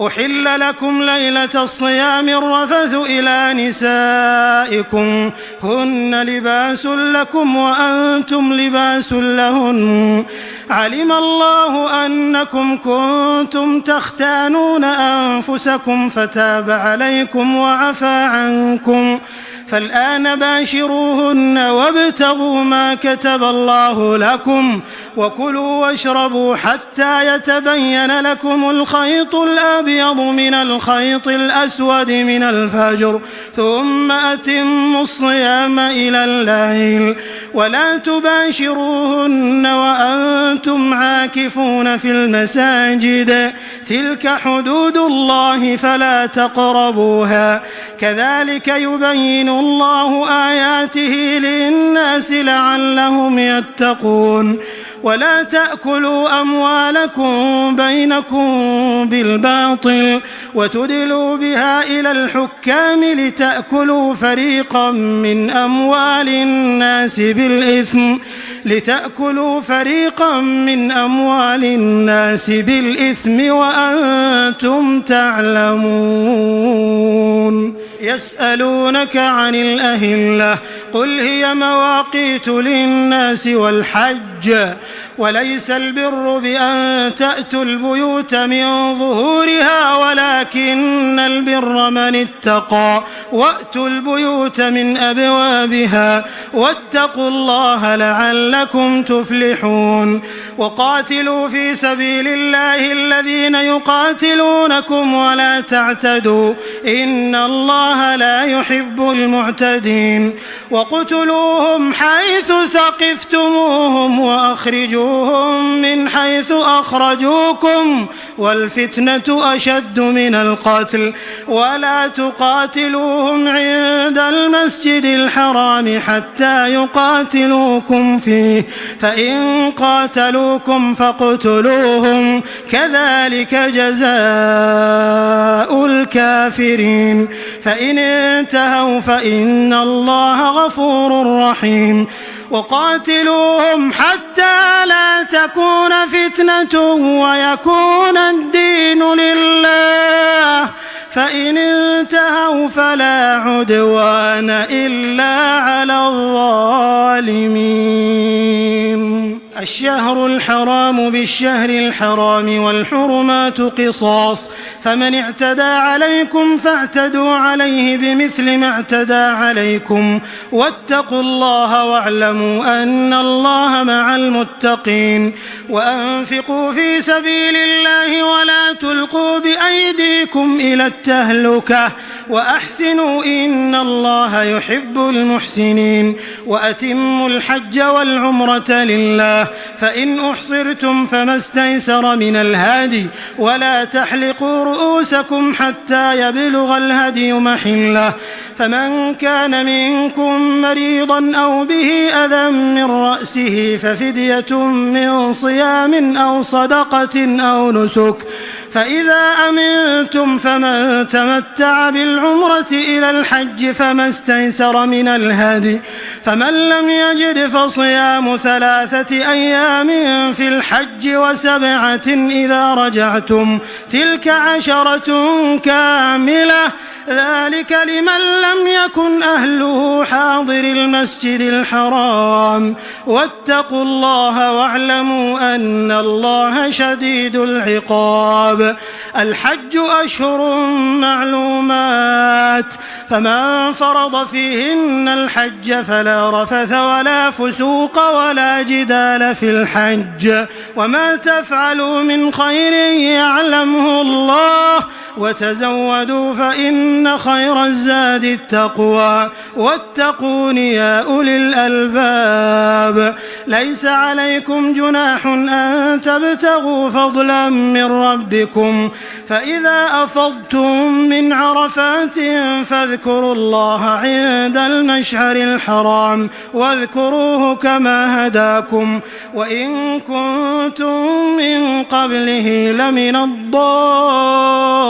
أحل لكم ليلة الصيام الرفث إلى نسائكم هن لباس لكم وأنتم لباس لهن علم الله أنكم كنتم تختانون أنفسكم فتاب عليكم وعفى عنكم فالآن باشروهن وابتغوا ما كتب الله لكم وكلوا واشربوا حتى يتبين لكم الخيط الأبيض من الخيط الأسود من الفجر ثم أتموا الصيام إلى الليل ولا تباشروهن وأنتم عاكفون في المساجد تلك حدود الله فلا تقربوها كذلك يبين الله آياته للناس لعلهم يتقون ولا تأكلوا أموالكم بينكم بالباطل وتدلوا بها إلى الحكام لتأكلوا فريقا من أموال الناس بالإثم وأنتم تعلمون يسألونك عن الأهلة قل هي مواقيت للناس والحج وليس البر بأن تأتوا البيوت من ظهورها ولكن البر من اتقى وأتوا البيوت من أبوابها واتقوا الله لعلكم تفلحون وقاتلوا في سبيل الله الذين يقاتلونكم ولا تعتدوا إن الله لا يحب المعتدين وقتلوهم حيث ثقفتموهم وأخرجوهم من حيث أخرجوكم والفتنة أشد من القتل ولا تقاتلوهم عند المسجد الحرام حتى يقاتلوكم فيه فإن قاتلوكم فاقتلوهم كذلك جزاء الكافرين فإن انتهوا فإن الله غفور رحيم وقاتلوهم حتى لا تكون فتنة ويكون الدين لله فإن انتهوا فلا عدوان إلا على الظالمين الشهر الحرام بالشهر الحرام والحرمات قصاص، فمن اعتدى عليكم فاعتدوا عليه بمثل ما اعتدى عليكم، واتقوا الله واعلموا أن الله مع المتقين. وأنفقوا في سبيل الله ولا تلقوا بأيديكم إلى التهلكة وأحسنوا إن الله يحب المحسنين. وأتموا الحج والعمرة لله، فإن أحصرتم فما استيسر من الهدي، ولا تحلقوا رؤوسكم حتى يبلغ الهدي محله، فمن كان منكم مريضا أو به أذى من رأسه ففدية من صيام أو صدقة أو نسك، فإذا أمنتم فمن تمتع بالعمرة إلى الحج فما استيسر من الهدي، فمن لم يجد فصيام 3 أيام في الحج و7 إذا رجعتم، تلك 10 كاملة، ذلك لمن لم يكن أهله حاضر المسجد الحرام. واتقوا الله واعلموا أن الله شديد العقاب. الحج أشهر معلومات، فمن فرض فيهن الحج فلا رفث ولا فسوق ولا جدال في الحج، وما تفعلوا من خير يعلمه الله، وتزودوا فإن خير الزاد التقوى، واتقون يا أولي الألباب. ليس عليكم جناح أن تبتغوا فضلا من ربكم، فإذا أفضتم من عرفات فاذكروا الله عند المشعر الحرام، واذكروه كما هداكم، وإن كنتم من قبله لمن الضالين.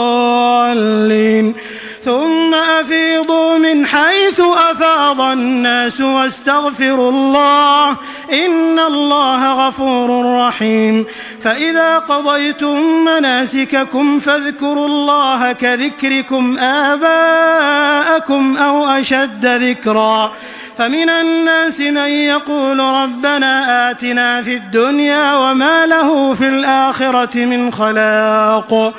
ثم أفيضوا من حيث أفاض الناس واستغفروا الله إن الله غفور رحيم. فإذا قضيتم مناسككم فاذكروا الله كذكركم آباءكم أو أشد ذكرا. فمن الناس من يقول ربنا آتنا في الدنيا وما له في الآخرة من خلاق،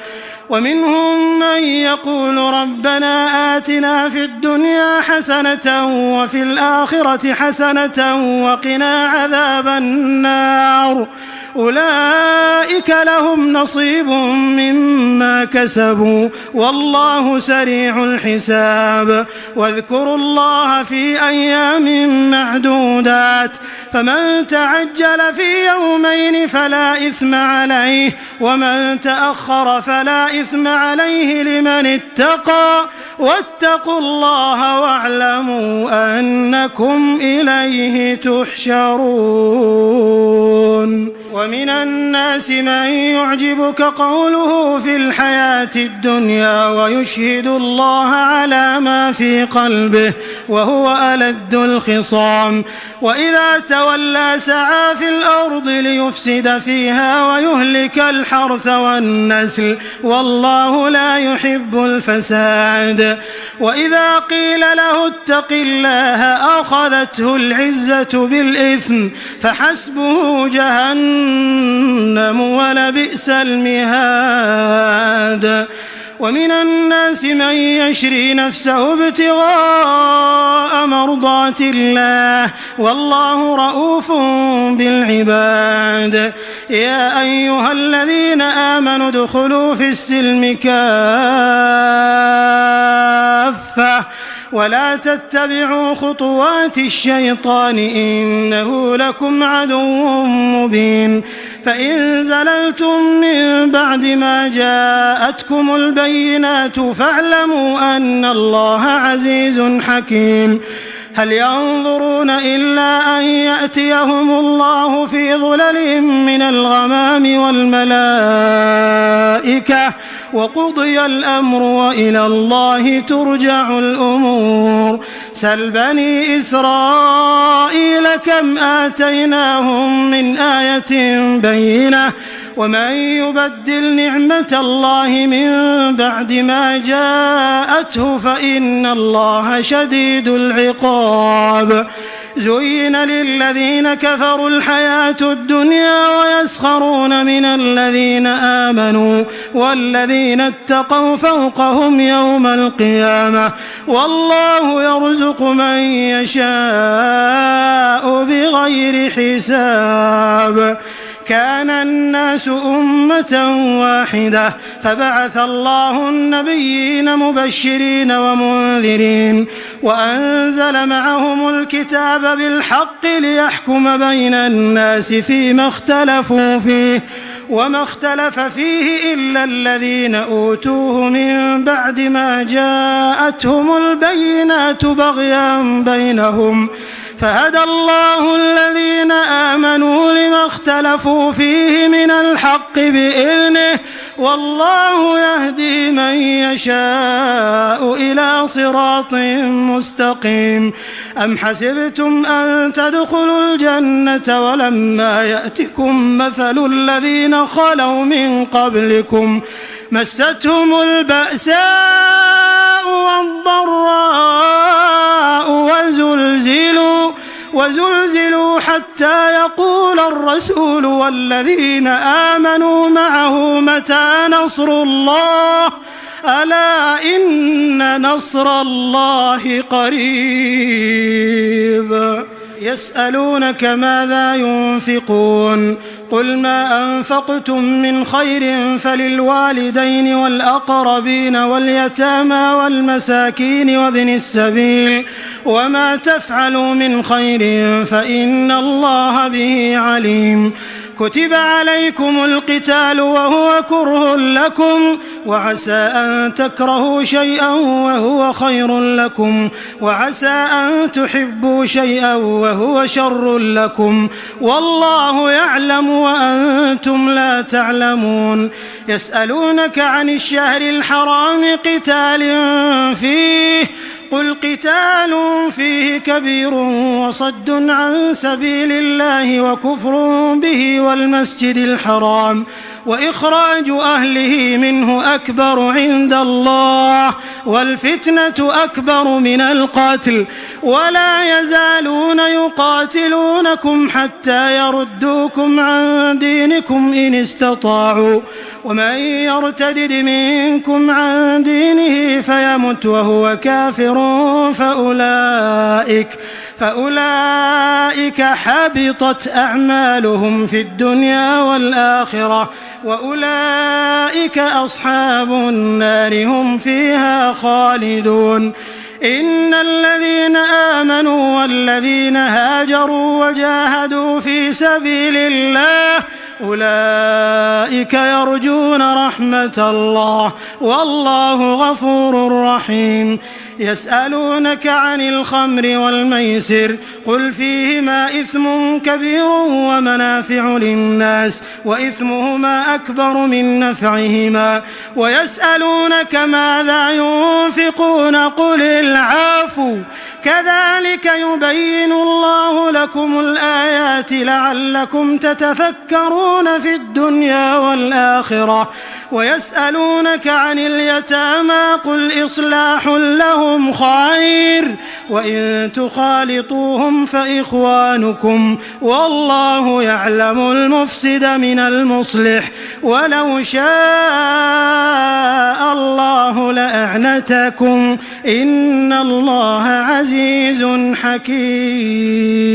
ومنهم من يقول ربنا آتنا في الدنيا حسنة وفي الآخرة حسنة وقنا عذاب النار. أولئك لهم نصيب مما كسبوا والله سريع الحساب. واذكروا الله في أيام معدودات، فمن تعجل في يومين فلا إثم عليه، ومن تأخر فلا إثم عليه لمن اتقى. واتقوا الله واعلموا أنكم إليه تحشرون. ومن الناس من يعجبك قوله في الحياة الدنيا ويشهد الله على ما في قلبه وهو ألد الخصام، وإذا تولى سعى في الأرض ليفسد فيها ويهلك الحرث والنسل والله لا يحب الفساد. وإذا قيل له اتق الله أخذته العزة بالإثم فحسبه جهنم ولبئس المهاد. ومن الناس من يشري نفسه ابتغاء مرضات الله والله رؤوف بالعباد. يا أيها الذين آمنوا ادخلوا في السلم كافة ولا تتبعوا خطوات الشيطان إنه لكم عدو مبين. فإن زللتم من بعد ما جاءتكم البينات فاعلموا أن الله عزيز حكيم. هل ينظرون إلا أن يأتيهم الله في ظلل من الغمام والملائكة وقضي الأمر وإلى الله ترجع الأمور. سل بني إسرائيل كم آتيناهم من آية بينة ومن يبدل نعمة الله من بعد ما جاءته فإن الله شديد العقاب. زين للذين كفروا الحياة الدنيا ويسخرون من الذين آمنوا والذين اتقوا فوقهم يوم القيامة والله يرزق من يشاء بغير حساب. كان الناس أمة واحدة فبعث الله النبيين مبشرين ومنذرين وأنزل معهم الكتاب بالحق ليحكم بين الناس فيما اختلفوا فيه وما اختلف فيه إلا الذين أوتوه من بعد ما جاءتهم البينات بغيا بينهم فهدى الله الذين آمنوا لما اختلفوا فيه من الحق بإذنه والله يهدي من يشاء إلى صراط مستقيم. أم حسبتم أن تدخلوا الجنة ولما يأتكم مثل الذين خلوا من قبلكم مستهم البأساء والضراء وزلزلوا حتى يقول الرسول والذين آمنوا معه متى نصر الله ألا إن نصر الله قريب. يسألونك ماذا ينفقون قل ما أنفقتم من خير فللوالدين والأقربين واليتامى والمساكين وابن السبيل وما تفعلوا من خير فإن الله به عليم. كتب عليكم القتال وهو كره لكم وعسى أن تكرهوا شيئا وهو خير لكم وعسى أن تحبوا شيئا وهو شر لكم والله يعلم وأنتم لا تعلمون. يسألونك عن الشهر الحرام قتال فيه قل قتال فيه كبير وصد عن سبيل الله وكفر به والمسجد الحرام وإخراج أهله منه أكبر عند الله والفتنة أكبر من القتل ولا يزالون يقاتلونكم حتى يردوكم عن دينكم إن استطاعوا ومن يرتدد منكم عن دينه فيمت وهو كافر فأولئك حبطت أعمالهم في الدنيا والآخرة وأولئك أصحاب النار هم فيها خالدون. إن الذين آمنوا والذين هاجروا وجاهدوا في سبيل الله أولئك يرجون رحمة الله والله غفور رحيم. يسألونك عن الخمر والميسر قل فيهما إثم كبير ومنافع للناس وإثمهما أكبر من نفعهما ويسألونك ماذا ينفقون قل العفو كذلك يبين الله لكم الآيات لعلكم تتفكرون في الدنيا والآخرة. ويسألونك عن اليتامى قل إصلاح لهم خير وإن تخالطوهم فإخوانكم والله يعلم المفسد من المصلح ولو شاء الله لأعنتكم إن الله عزيز حكيم.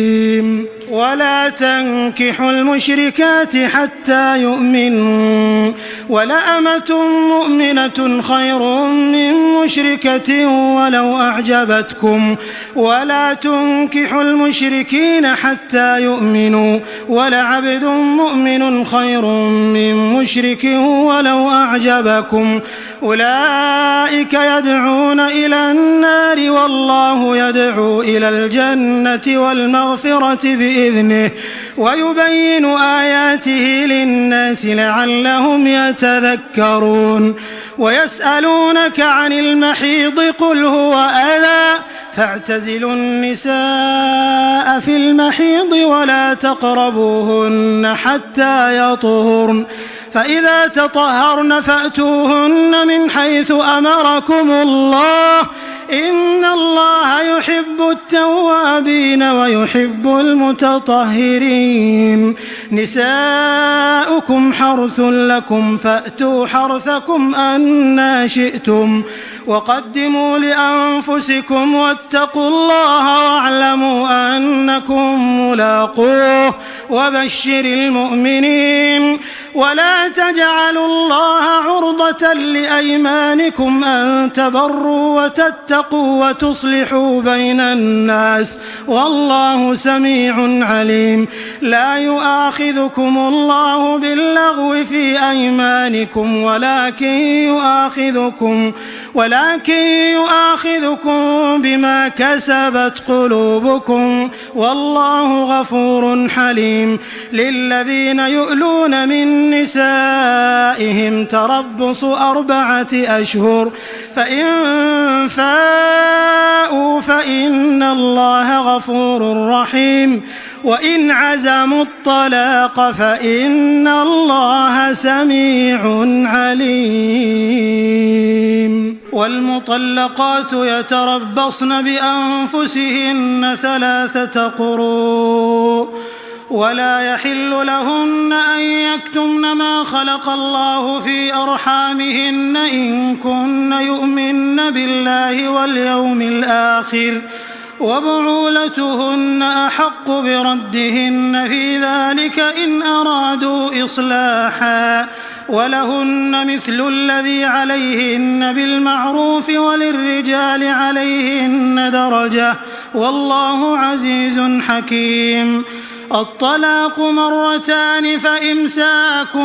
ولا تنكحوا المشركات حتى يؤمنوا ولأمة مؤمنة خير من مشركة ولو أعجبتكم ولا تنكحوا المشركين حتى يؤمنوا ولعبد مؤمن خير من مشرك ولو أعجبكم أولئك يدعون إلى النار والله يدعو إلى الجنة والمغفرة بإذنه ويبين آياته للناس لعلهم يتذكرون. ويسألونك عن المحيض قل هو أذى فاعتزلوا النساء في المحيض ولا تقربوهن حتى يطهرن فإذا تطهرن فأتوهن من حيث أمركم الله إن الله يحب التوابين ويحب المتطهرين. نساؤكم حرث لكم فأتوا حرثكم أنى شئتم وقدموا لأنفسكم واتقوا الله واعلموا أنكم ملاقوه وبشر المؤمنين. ولا تجعلوا الله عرضة لأيمانكم أن تبروا وتتقوا وتصلحوا بين الناس والله سميع عليم. لا يؤاخذكم الله باللغو في أيمانكم ولكن يؤاخذكم بما كسبت قلوبكم والله غفور حليم. للذين يؤلون من نسائهم تربص 4 أشهر فإن فاءوا فإن الله غفور رحيم وإن عزموا الطلاق فإن الله سميع عليم. والمطلقات يتربصن بأنفسهن 3 قروء ولا يحل لهن أن يكتمن ما خلق الله في أرحامهن إن كن يؤمن بالله واليوم الآخر وبعولتهن أحق بردهن في ذلك إن أرادوا إصلاحا ولهن مثل الذي عليهن بالمعروف وللرجال عليهن درجة والله عزيز حكيم. الطلاق 2 فإمساك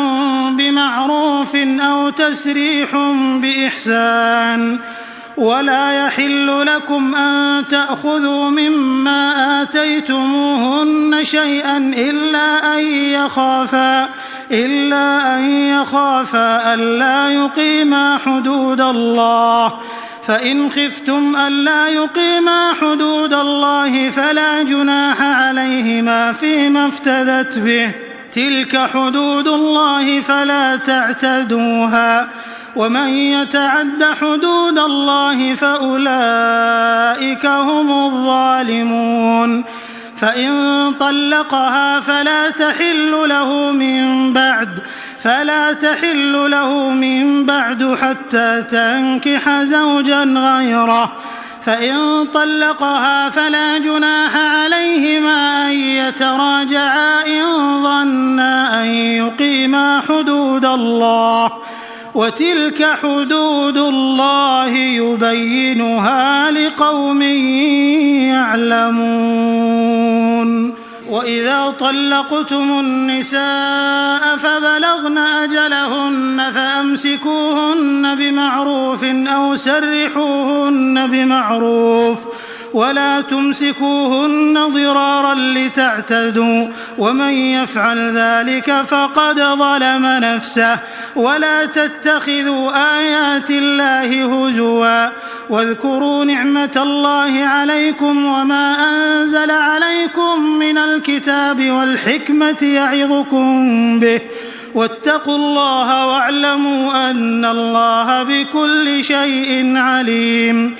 بمعروف أو تسريح بإحسان. ولا يحل لكم أن تأخذوا مما آتيتموهن شيئا إلا أن يخافا ألا يقيما حدود الله. فإن خفتم ألا يقيما حدود الله فلا جناح عليهما فيما افتدت به. تلك حدود الله فلا تعتدوها ومن يتعد حدود الله فأولئك هم الظالمون. فإن طلقها فلا تحل له من بعد حتى تنكح زوجا غيره. فإن طلقها فلا جناح عليهما أن يتراجعا إن ظنا أن يقيما حدود الله وتلك حدود الله يبينها لقوم يعلمون. وإذا طلقتم النساء فبلغن أجلهن فأمسكوهن بمعروف أو سرحوهن بمعروف ولا تمسكوهن ضرارا لتعتدوا ومن يفعل ذلك فقد ظلم نفسه. ولا تتخذوا آيات الله هزوا واذكروا نعمة الله عليكم وما أنزل عليكم من الكتاب والحكمة يعظكم به واتقوا الله واعلموا أن الله بكل شيء عليم.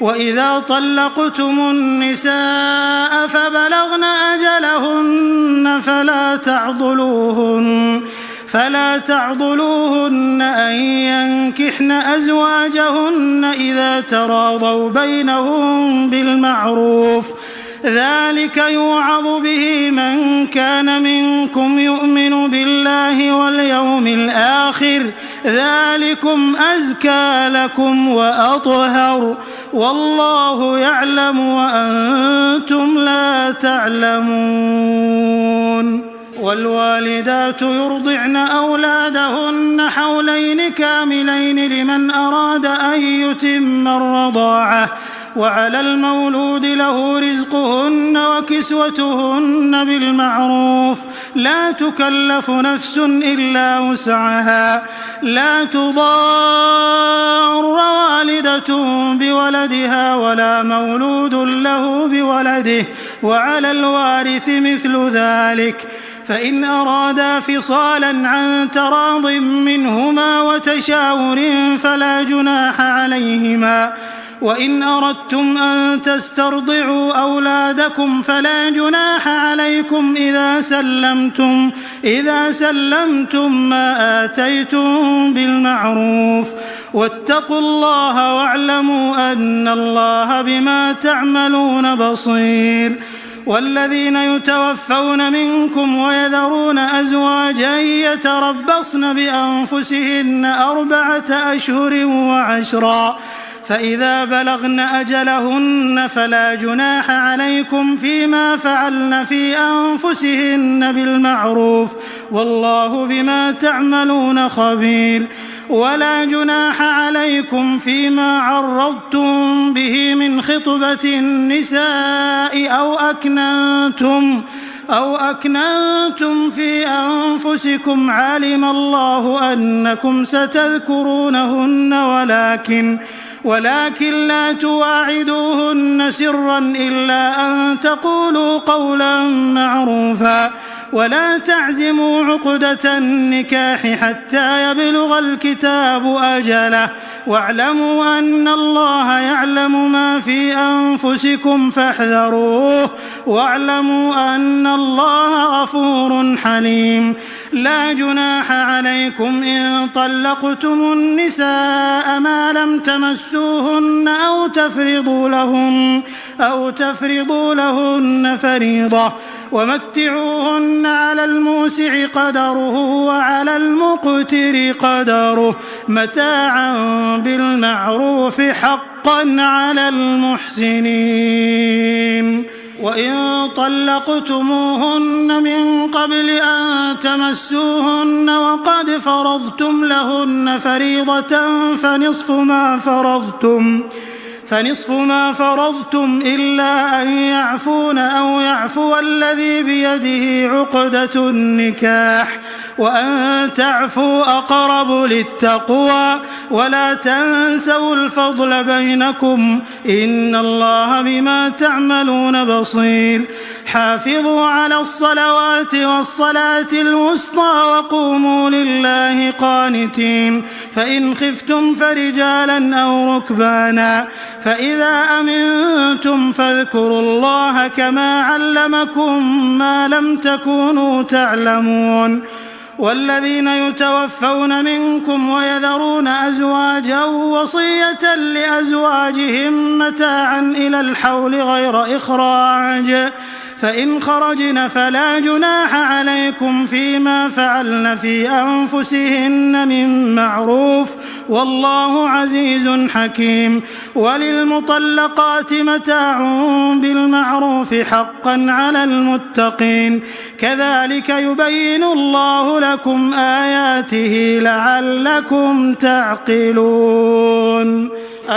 وإذا طلقتم النساء فبلغن أجلهن فلا تعضلوهن أن ينكحن أزواجهن إذا تراضوا بينهم بالمعروف. ذلك يوعظ به من كان منكم يؤمن بالله واليوم الآخر ذلكم أزكى لكم وأطهر والله يعلم وأنتم لا تعلمون. والوالدات يرضعن أولادهن حولين كاملين لمن أراد أن يتم الرضاعة وعلى المولود له رزقهن وكسوتهن بالمعروف لا تكلف نفس إلا وسعها. لا تضار والدة بولدها ولا مولود له بولده وعلى الوارث مثل ذلك. فإن أرادا فصالا عن تراض منهما وتشاور فلا جناح عليهما وإن أردتم أن تسترضعوا أولادكم فلا جناح عليكم إذا سلمتم ما آتيتم بالمعروف واتقوا الله واعلموا أن الله بما تعملون بصير. والذين يتوفون منكم ويذرون أزواجا يتربصن بأنفسهن 4 أشهر و10 فإذا بلغن أجلهن فلا جناح عليكم فيما فعلن في أنفسهن بالمعروف والله بما تعملون خبير. ولا جناح عليكم فيما عرضتم به من خطبة النساء أو أكننتم في أنفسكم علم الله أنكم ستذكرونهن ولكن لا تواعدوهن سرا إلا أن تقولوا قولا معروفا ولا تعزموا عقدة النكاح حتى يبلغ الكتاب أجله واعلموا أن الله يعلم ما في أنفسكم فاحذروه واعلموا أن الله غفور حليم. لا جناح عليكم إن طلقتم النساء ما لم تمسوهن أو تفرضوا لهن فريضة ومتعوهن على الموسع قدره وعلى المقتر قدره متاعا بالمعروف حقا على المحسنين. وإن طلقتموهن من قبل أن تمسوهن وقد فرضتم لهن فريضة فنصف ما فرضتم إلا أن يعفون أو يعفو الذي بيده عقدة النكاح وأن تعفوا أقرب للتقوى ولا تنسوا الفضل بينكم إن الله بما تعملون بصير. حافظوا على الصلوات والصلاة الوسطى وقوموا لله قانتين فإن خفتم فرجالا أو ركبانا فإذا أمنتم فاذكروا الله كما علمكم ما لم تكونوا تعلمون. والذين يتوفون منكم ويذرون أزواجا وصية لأزواجهم متاعا إلى الحول غير إخراج فإن خرجن فلا جناح عليكم فيما فعلن في أنفسهن من معروف والله عزيز حكيم. وللمطلقات متاع بالمعروف حقا على المتقين كذلك يبين الله لكم آياته لعلكم تعقلون.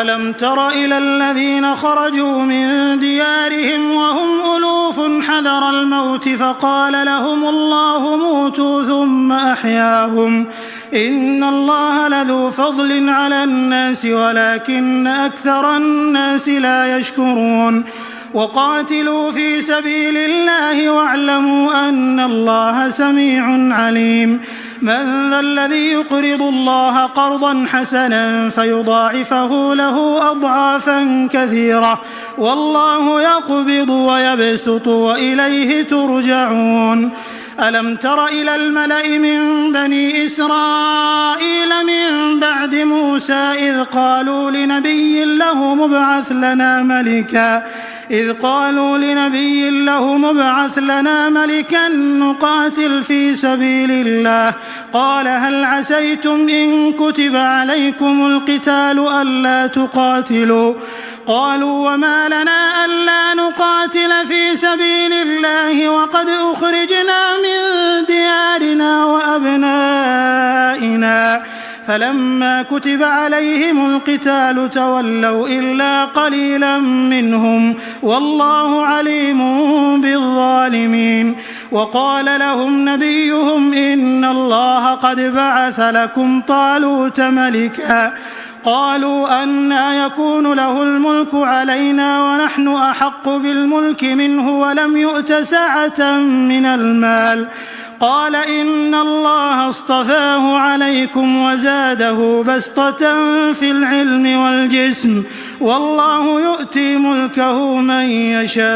ألم تر إلى الذين خرجوا من ديارهم وهم ألوف حذر الموت فقال لهم الله موتوا ثم أحياهم إن الله لذو فضل على الناس ولكن أكثر الناس لا يشكرون. وقاتلوا في سبيل الله واعلموا أن الله سميع عليم. من ذا الذي يقرض الله قرضا حسنا فيضاعفه له أضعافا كثيرة والله يقبض ويبسط وإليه ترجعون. ألم تر إلى الملأ من بني إسرائيل من بعد موسى إذ قالوا لنبي له مبعث لنا ملكا نقاتل في سبيل الله قال هل عسيتم إن كتب عليكم القتال ألا تقاتلوا قالوا وما لنا ألا نقاتل في سبيل الله وقد أخرجنا من ديارنا وأبنائنا فلما كتب عليهم القتال تولوا إلا قليلا منهم والله عليم بالظالمين. وقال لهم نبيهم إن الله قد بعث لكم طالوت ملكا قالوا أنى يكون له الملك علينا ونحن أحق بالملك منه ولم يؤت سعة من المال. قال إن الله اصطفاه عليكم وزاده بسطة في العلم والجسم والله يؤتي ملكه من يشاء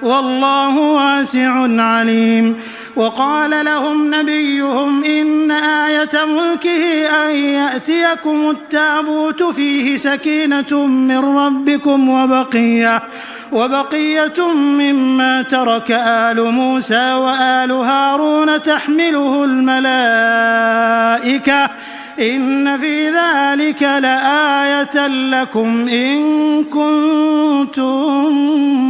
والله واسع عليم. وقال لهم نبيهم إن آية ملكه أن يأتيكم التابوت فيه سكينة من ربكم وبقية مما ترك آل موسى وآل هارون تحمله الملائكة إن في ذلك لآية لكم إن كنتم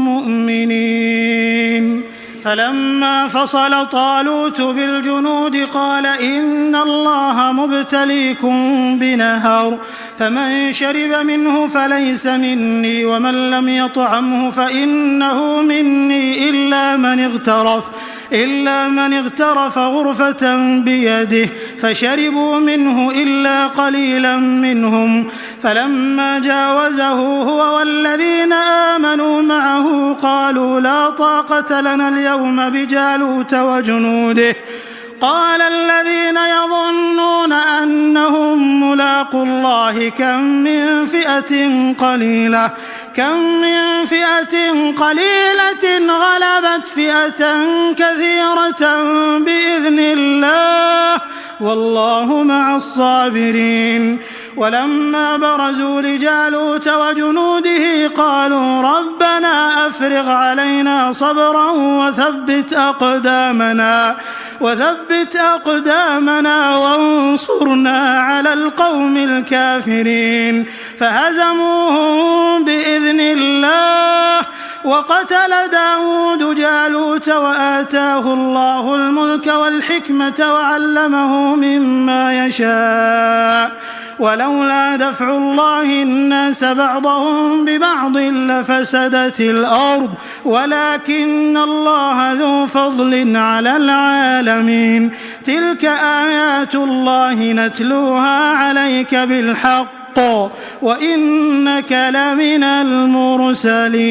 مؤمنين. فلما فصل طالوت بالجنود قال إن الله مبتليكم بنهر فمن شرب منه فليس مني ومن لم يطعمه فإنه مني إلا من اغترف غرفة بيده فشربوا منه إلا قليلا منهم. فلما جاوزه هو والذين آمنوا معه قالوا لا طاقة لنا اليوم بجالوت وجنوده. قال الذين يظنون أنهم ملاقو الله كم من فئة قليلة غلبت فئة كثيرة بإذن الله والله مع الصابرين. ولما برزوا لجالوت وجنوده قالوا ربنا أفرغ علينا صبرا وثبت أقدامنا وانصرنا على القوم الكافرين. فهزموهم بإذن الله وقتل داود جالوت وآتاه الله الملك والحكمة وعلمه مما يشاء ولولا دفع الله الناس بعضهم ببعض لفسدت الأرض ولكن الله ذو فضل على العالمين. تلك آيات الله نتلوها عليك بالحق وإنك لمن المرسلين.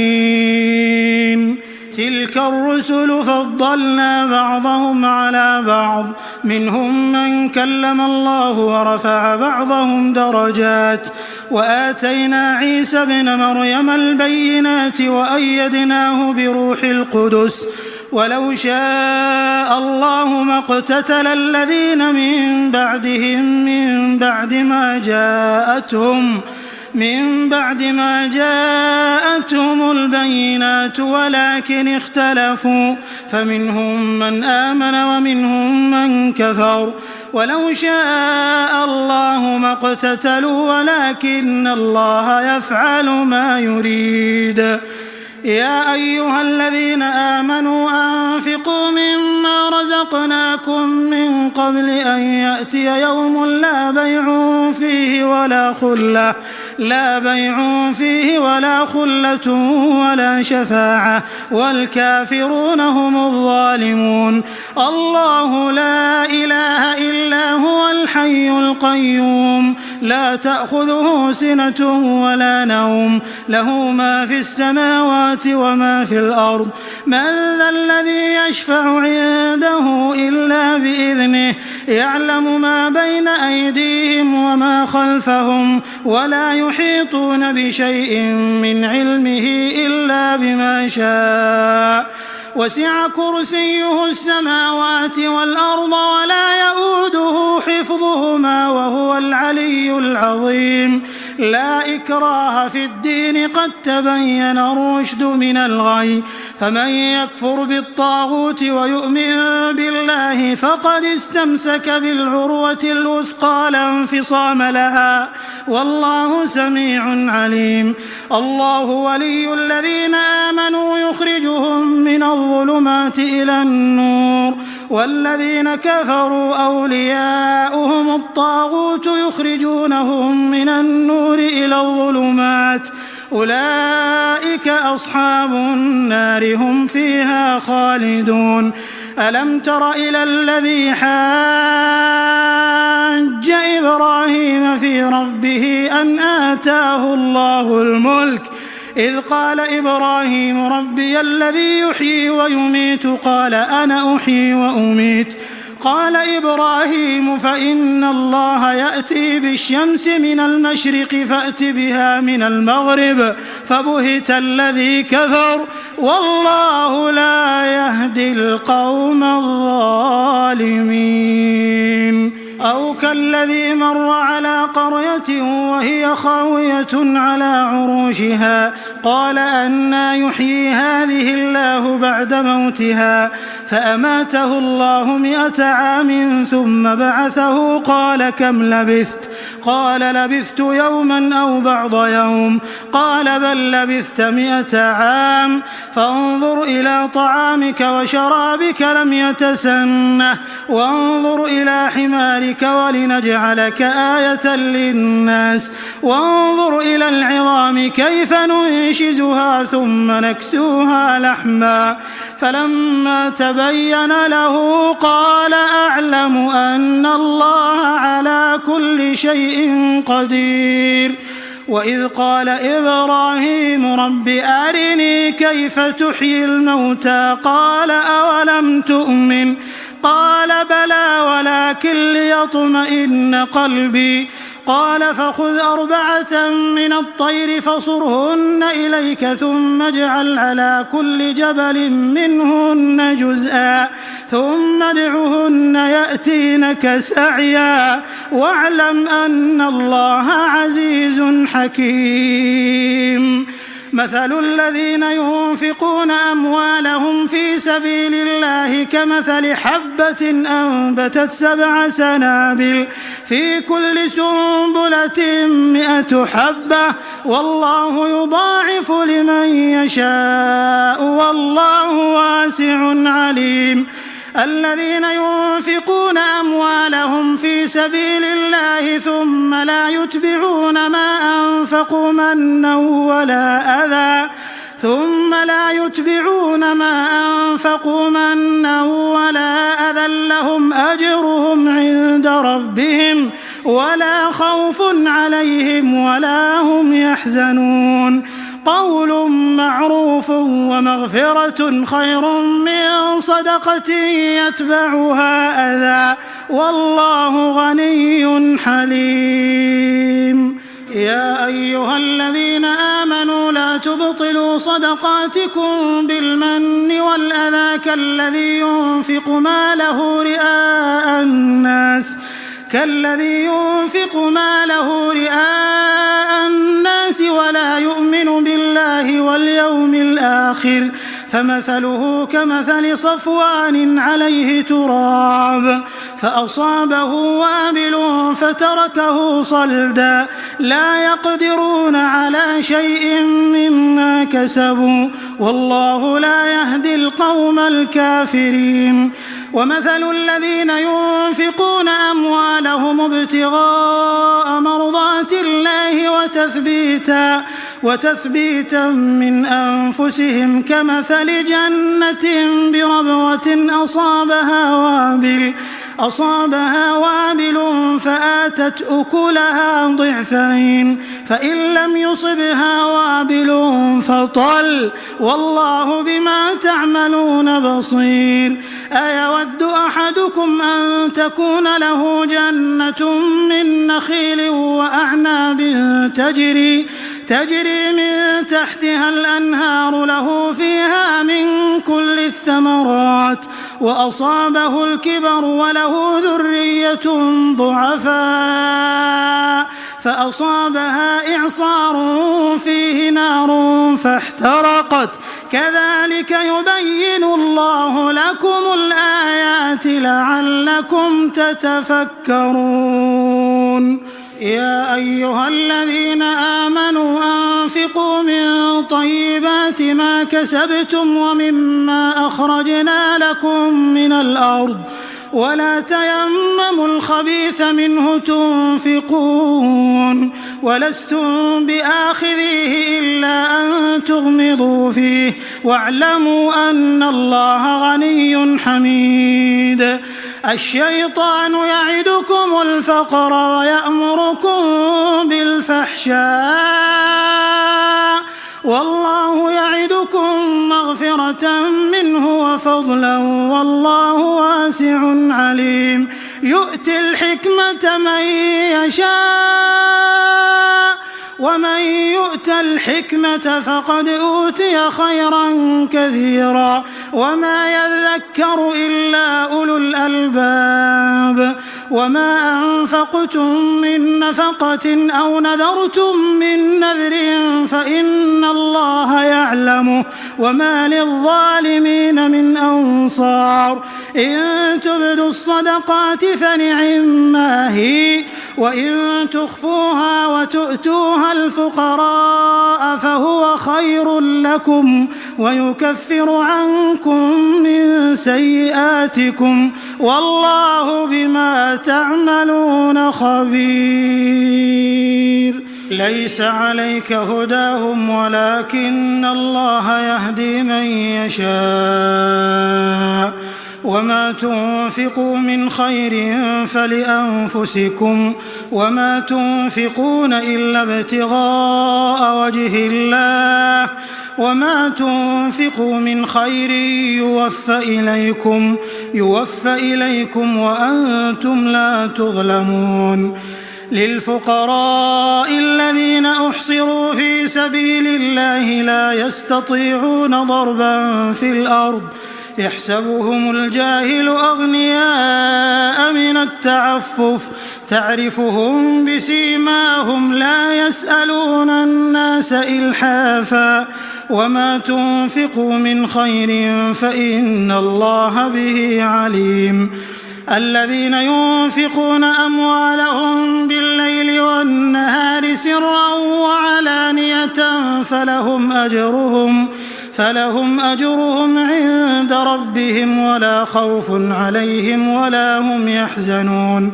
تلك الرسل فضلنا بعضهم على بعض منهم من كلم الله ورفع بعضهم درجات وآتينا عيسى ابن مريم البينات وأيدناه بروح القدس ولو شاء الله ما اقتتل الذين من بعدهم من بعد ما جاءتهم البينات ولكن اختلفوا فمنهم من آمن ومنهم من كفر ولو شاء الله ما اقتتلوا ولكن الله يفعل ما يريد. يا أيها الذين آمنوا أنفقوا مما رزقناكم من قبل أن يأتي يوم لا بيع فيه ولا خلة ولا شفاعة والكافرون هم الظالمون. الله لا إله إلا هو الحي القيوم لا تأخذه سنة ولا نوم له ما في السماوات وما في الأرض. من ذا الذي يشفع عنده إلا بإذنه يعلم ما بين أيديهم وما خلفهم ولا يحيطون بشيء من علمه إلا بما شاء وسع كرسيه السماوات والأرض ولا يؤوده حفظهما وهو العلي العظيم. لا إكراه في الدين قد تبين الرشد من الغي فمن يكفر بالطاغوت ويؤمن بالله فقد استمسك بالعروة الوثقى لا انفصام لها والله سميع عليم. الله ولي الذين آمنوا يخرجهم من الظلمات إلى النور والذين كفروا أولياؤهم الطاغوت يخرجونهم من النور إلى الظلمات أولئك أصحاب النار هم فيها خالدون. ألم تر إلى الذي حاج إبراهيم في ربه أن آتاه الله الملك إذ قال إبراهيم ربي الذي يحيي ويميت قال أنا أحيي وأميت قال إبراهيم فإن الله يأتي بالشمس من المشرق فأت بها من المغرب فبهت الذي كفر والله لا يهدي القوم الظالمين. أو كالذي مر على قرية وهي خاوية على عروشها قال أنى يحيي هذه الله بعد موتها فأماته الله 100 عام ثم بعثه قال كم لبثت قال لبثت يوما أو بعض يوم قال بل لبثت 100 عام فانظر إلى طعامك وشرابك لم يتسنه وانظر إلى حمارك ولنجعلك آية للناس وانظر إلى العظام كيف ننشزها ثم نكسوها لحما فلما تبين له قال أعلم أن الله على كل شيء قدير. وإذ قال إبراهيم رب أرني كيف تحيي الموتى قال أولم تؤمن قال بلى ولكن ليطمئن قلبي قال فخذ 4 من الطير فصرهن إليك ثم اجعل على كل جبل منهن جزءا ثم ادعهن يأتينك سعيا واعلم أن الله عزيز حكيم. مثل الذين ينفقون أموالهم في سبيل الله كمثل حبة أنبتت 7 سنابل في كل سنبلة 100 حبة والله يضاعف لمن يشاء والله واسع عليم. الذين ينفقون أموالهم في سبيل الله ثم لا يتبعون ما أنفقوا منا ولا أذى لهم أجرهم عند ربهم ولا خوف عليهم ولا هم يحزنون. قول معروف ومغفرة خير من صدقة يتبعها أذى والله غني حليم. يا أيها الذين آمنوا لا تبطلوا صدقاتكم بالمن والأذى كالذي ينفق ماله رئاء الناس ولا يؤمن بالله واليوم الآخر فمثله كمثل صفوان عليه تراب فأصابه وابل فتركه صلدا لا يقدرون على شيء مما كسبوا والله لا يهدي القوم الكافرين. ومثل الذين ينفقون أموالهم ابتغاء مرضات الله وتثبيتا من أنفسهم كمثل جنة بربوة أصابها وابل فآتت أكلها ضعفين فإن لم يصبها وابل فطل والله بما تعملون بصير. أيود أحدكم أن تكون له جنة من نخيل وأعناب تجري من تحتها الأنهار له فيها من كل الثمرات وأصابه الكبر وله ذرية ضعفاء فأصابها إعصار فيه نار فاحترقت كذلك يبين الله لكم الآيات لعلكم تتفكرون. يا أيها الذين آمنوا أنفقوا من طيبات ما كسبتم ومما أخرجنا لكم من الأرض ولا تيمموا الخبيث منه تنفقون ولستم بآخذيه إلا أن تغمضوا فيه واعلموا أن الله غني حميد. الشيطان يعدكم الفقر ويأمركم بالفحشاء والله يعدكم مغفرة منه وفضلا والله واسع عليم. يؤتي الحكمة من يشاء ومن يؤت الحكمة فقد أوتي خيرا كثيرا وما يذكر إلا أولو الألباب. وما أنفقتم من نفقة أو نذرتم من نذر فإن الله يعلمه وما للظالمين من أنصار. إن تبدوا الصدقات فنعما هي وإن تخفوها وتؤتوها الفقراء فهو خير لكم ويكفر عنكم من سيئاتكم والله بما تعملون خبير. ليس عليك هداهم ولكن الله يهدي من يشاء وما تنفقوا من خير فلأنفسكم وما تنفقون إلا ابتغاء وجه الله وما تنفقوا من خير يوفى إليكم وأنتم لا تظلمون. للفقراء الذين أحصروا في سبيل الله لا يستطيعون ضربا في الأرض يحسبهم الجاهل أغنياء من التعفف تعرفهم بسيماهم لا يسألون الناس إلحافا وما تنفقوا من خير فإن الله به عليم. الذين ينفقون أموالهم بالليل والنهار سرا وعلانية فلهم أجرهم عند ربهم ولا خوف عليهم ولا هم يحزنون.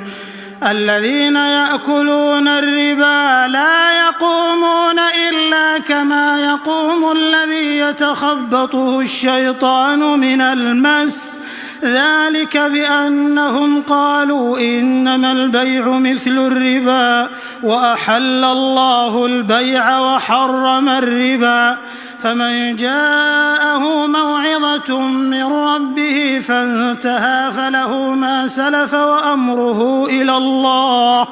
الذين يأكلون الربا لا يقومون إلا كما يقوم الذي يتخبطه الشيطان من المس ذلك بأنهم قالوا إنما البيع مثل الربا وأحل الله البيع وحرم الربا. فمن جاءه موعظة من ربه فانتهى فله ما سلف وأمره إلى الله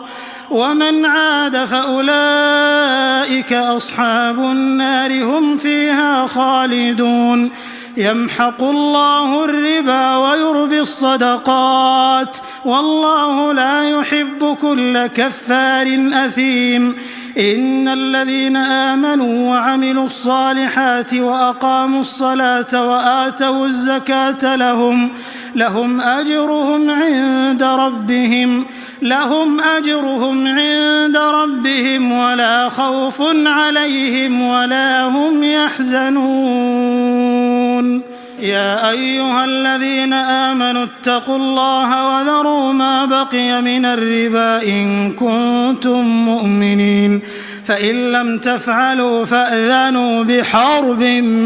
ومن عاد فأولئك أصحاب النار هم فيها خالدون. يمحق الله الربا ويربي الصدقات والله لا يحب كل كفار أثيم. إن الذين آمنوا وعملوا الصالحات وأقاموا الصلاة وآتوا الزكاة لهم أجرهم عند ربهم ولا خوف عليهم ولا هم يحزنون. يا أيها الذين آمنوا اتقوا الله وذروا ما بقي من الربا إن كنتم مؤمنين فإن لم تفعلوا فأذنوا بحرب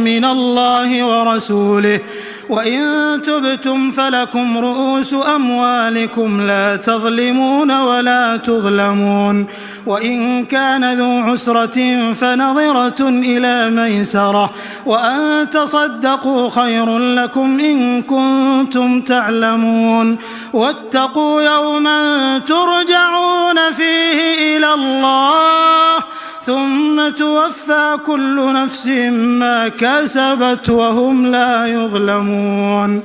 من الله ورسوله وإن تبتم فلكم رؤوس أموالكم لا تظلمون ولا تظلمون. وإن كان ذو عسرة فنظرة إلى ميسرة وأن تصدقوا خير لكم إن كنتم تعلمون. واتقوا يوما ترجعون فيه إلى الله ثم توفى كل نفس ما كسبت وهم لا يظلمون.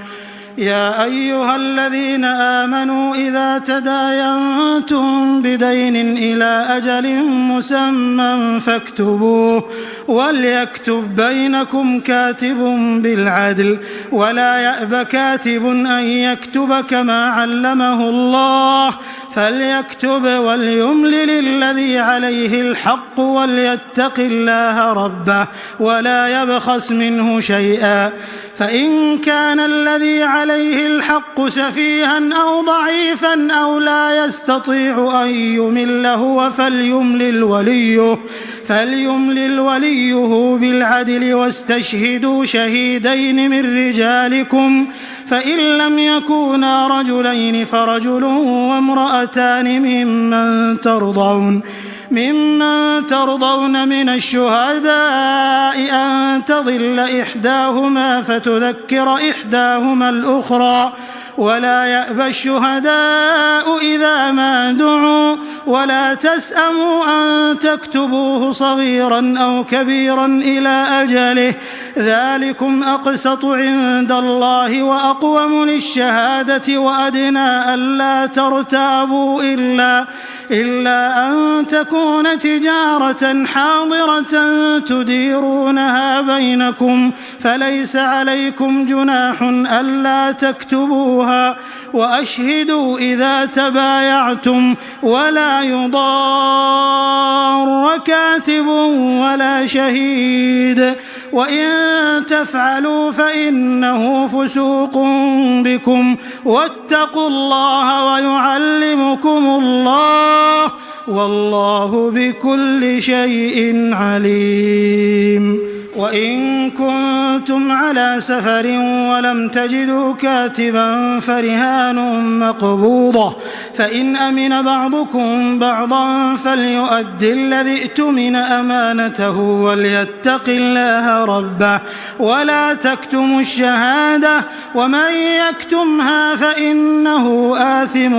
يا أيها الذين آمنوا إذا تداينتم بدين إلى أجل مسمى فاكتبوه وليكتب بينكم كاتب بالعدل ولا يأب كاتب أن يكتب كما علمه الله فليكتب وليملل الذي عليه الحق وليتق الله ربه ولا يبخس منه شيئا فإن كان الذي عليه الحق سفيها أو ضعيفا أو لا يستطيع أن يمل هو فليملل وليه بالعدل واستشهدوا شهيدين من رجالكم فإن لم يكونا رجلين فرجل وامرأتان ممن ترضون من الشهداء أن تضل إحداهما فتذكر إحداهما الأخرى ولا يأبى الشهداء إذا ما دعوا ولا تسأموا أن تكتبوه صغيرا أو كبيرا إلى أجله ذلكم أقسط عند الله وأقوم للشهادة وأدنى ألا ترتابوا إلا أن تكون تجارة حاضرة تديرونها بينكم فليس عليكم جناح ألا تكتبوها وأشهدوا إذا تبايعتم ولا يضار كاتب ولا شهيد وإن تفعلوا فإنه فسوق بكم واتقوا الله ويعلمكم الله والله بكل شيء عليم. وإن كنتم على سفر ولم تجدوا كاتبا فرهان مقبوضة فإن أمن بعضكم بعضا فليؤد الذي ائتمن أمانته وليتق الله ربه ولا تكتموا الشهادة ومن يكتمها فإنه آثم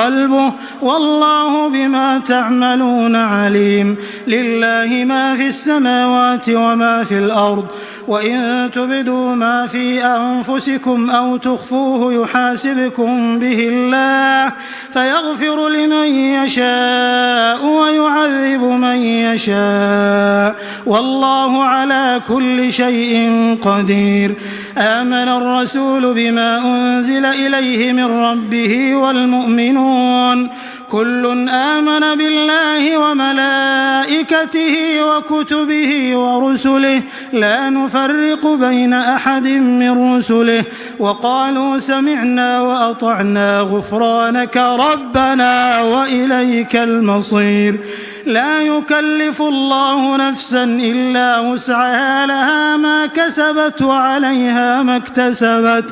قلبه والله بما تعملون عليم. لله ما في السماوات وما في الأرض وإن تبدوا ما في أنفسكم أو تخفوه يحاسبكم به الله فيغفر لمن يشاء ويعذب من يشاء والله على كل شيء قدير. آمن الرسول بما أنزل إليه من ربه والمؤمنون كل آمن بالله وملائكته وكتبه ورسله لا نفرق بين أحد من رسله وقالوا سمعنا وأطعنا غفرانك ربنا وإليك المصير. لا يكلف الله نفسا إلا وسعها لها ما كسبت وعليها ما اكتسبت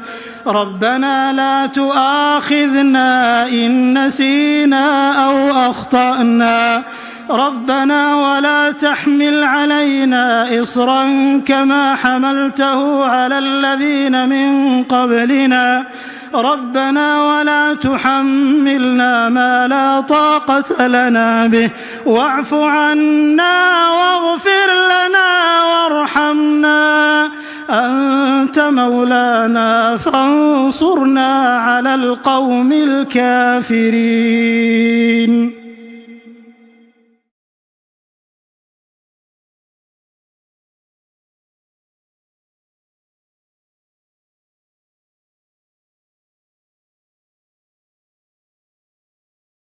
ربنا لا تؤاخذنا إن نسينا أو أخطأنا ربنا ولا تحمل علينا إصرا كما حملته على الذين من قبلنا ربنا ولا تحملنا ما لا طاقة لنا به واعف عنا واغفر لنا وارحمنا أنت مولانا فانصرنا على القوم الكافرين.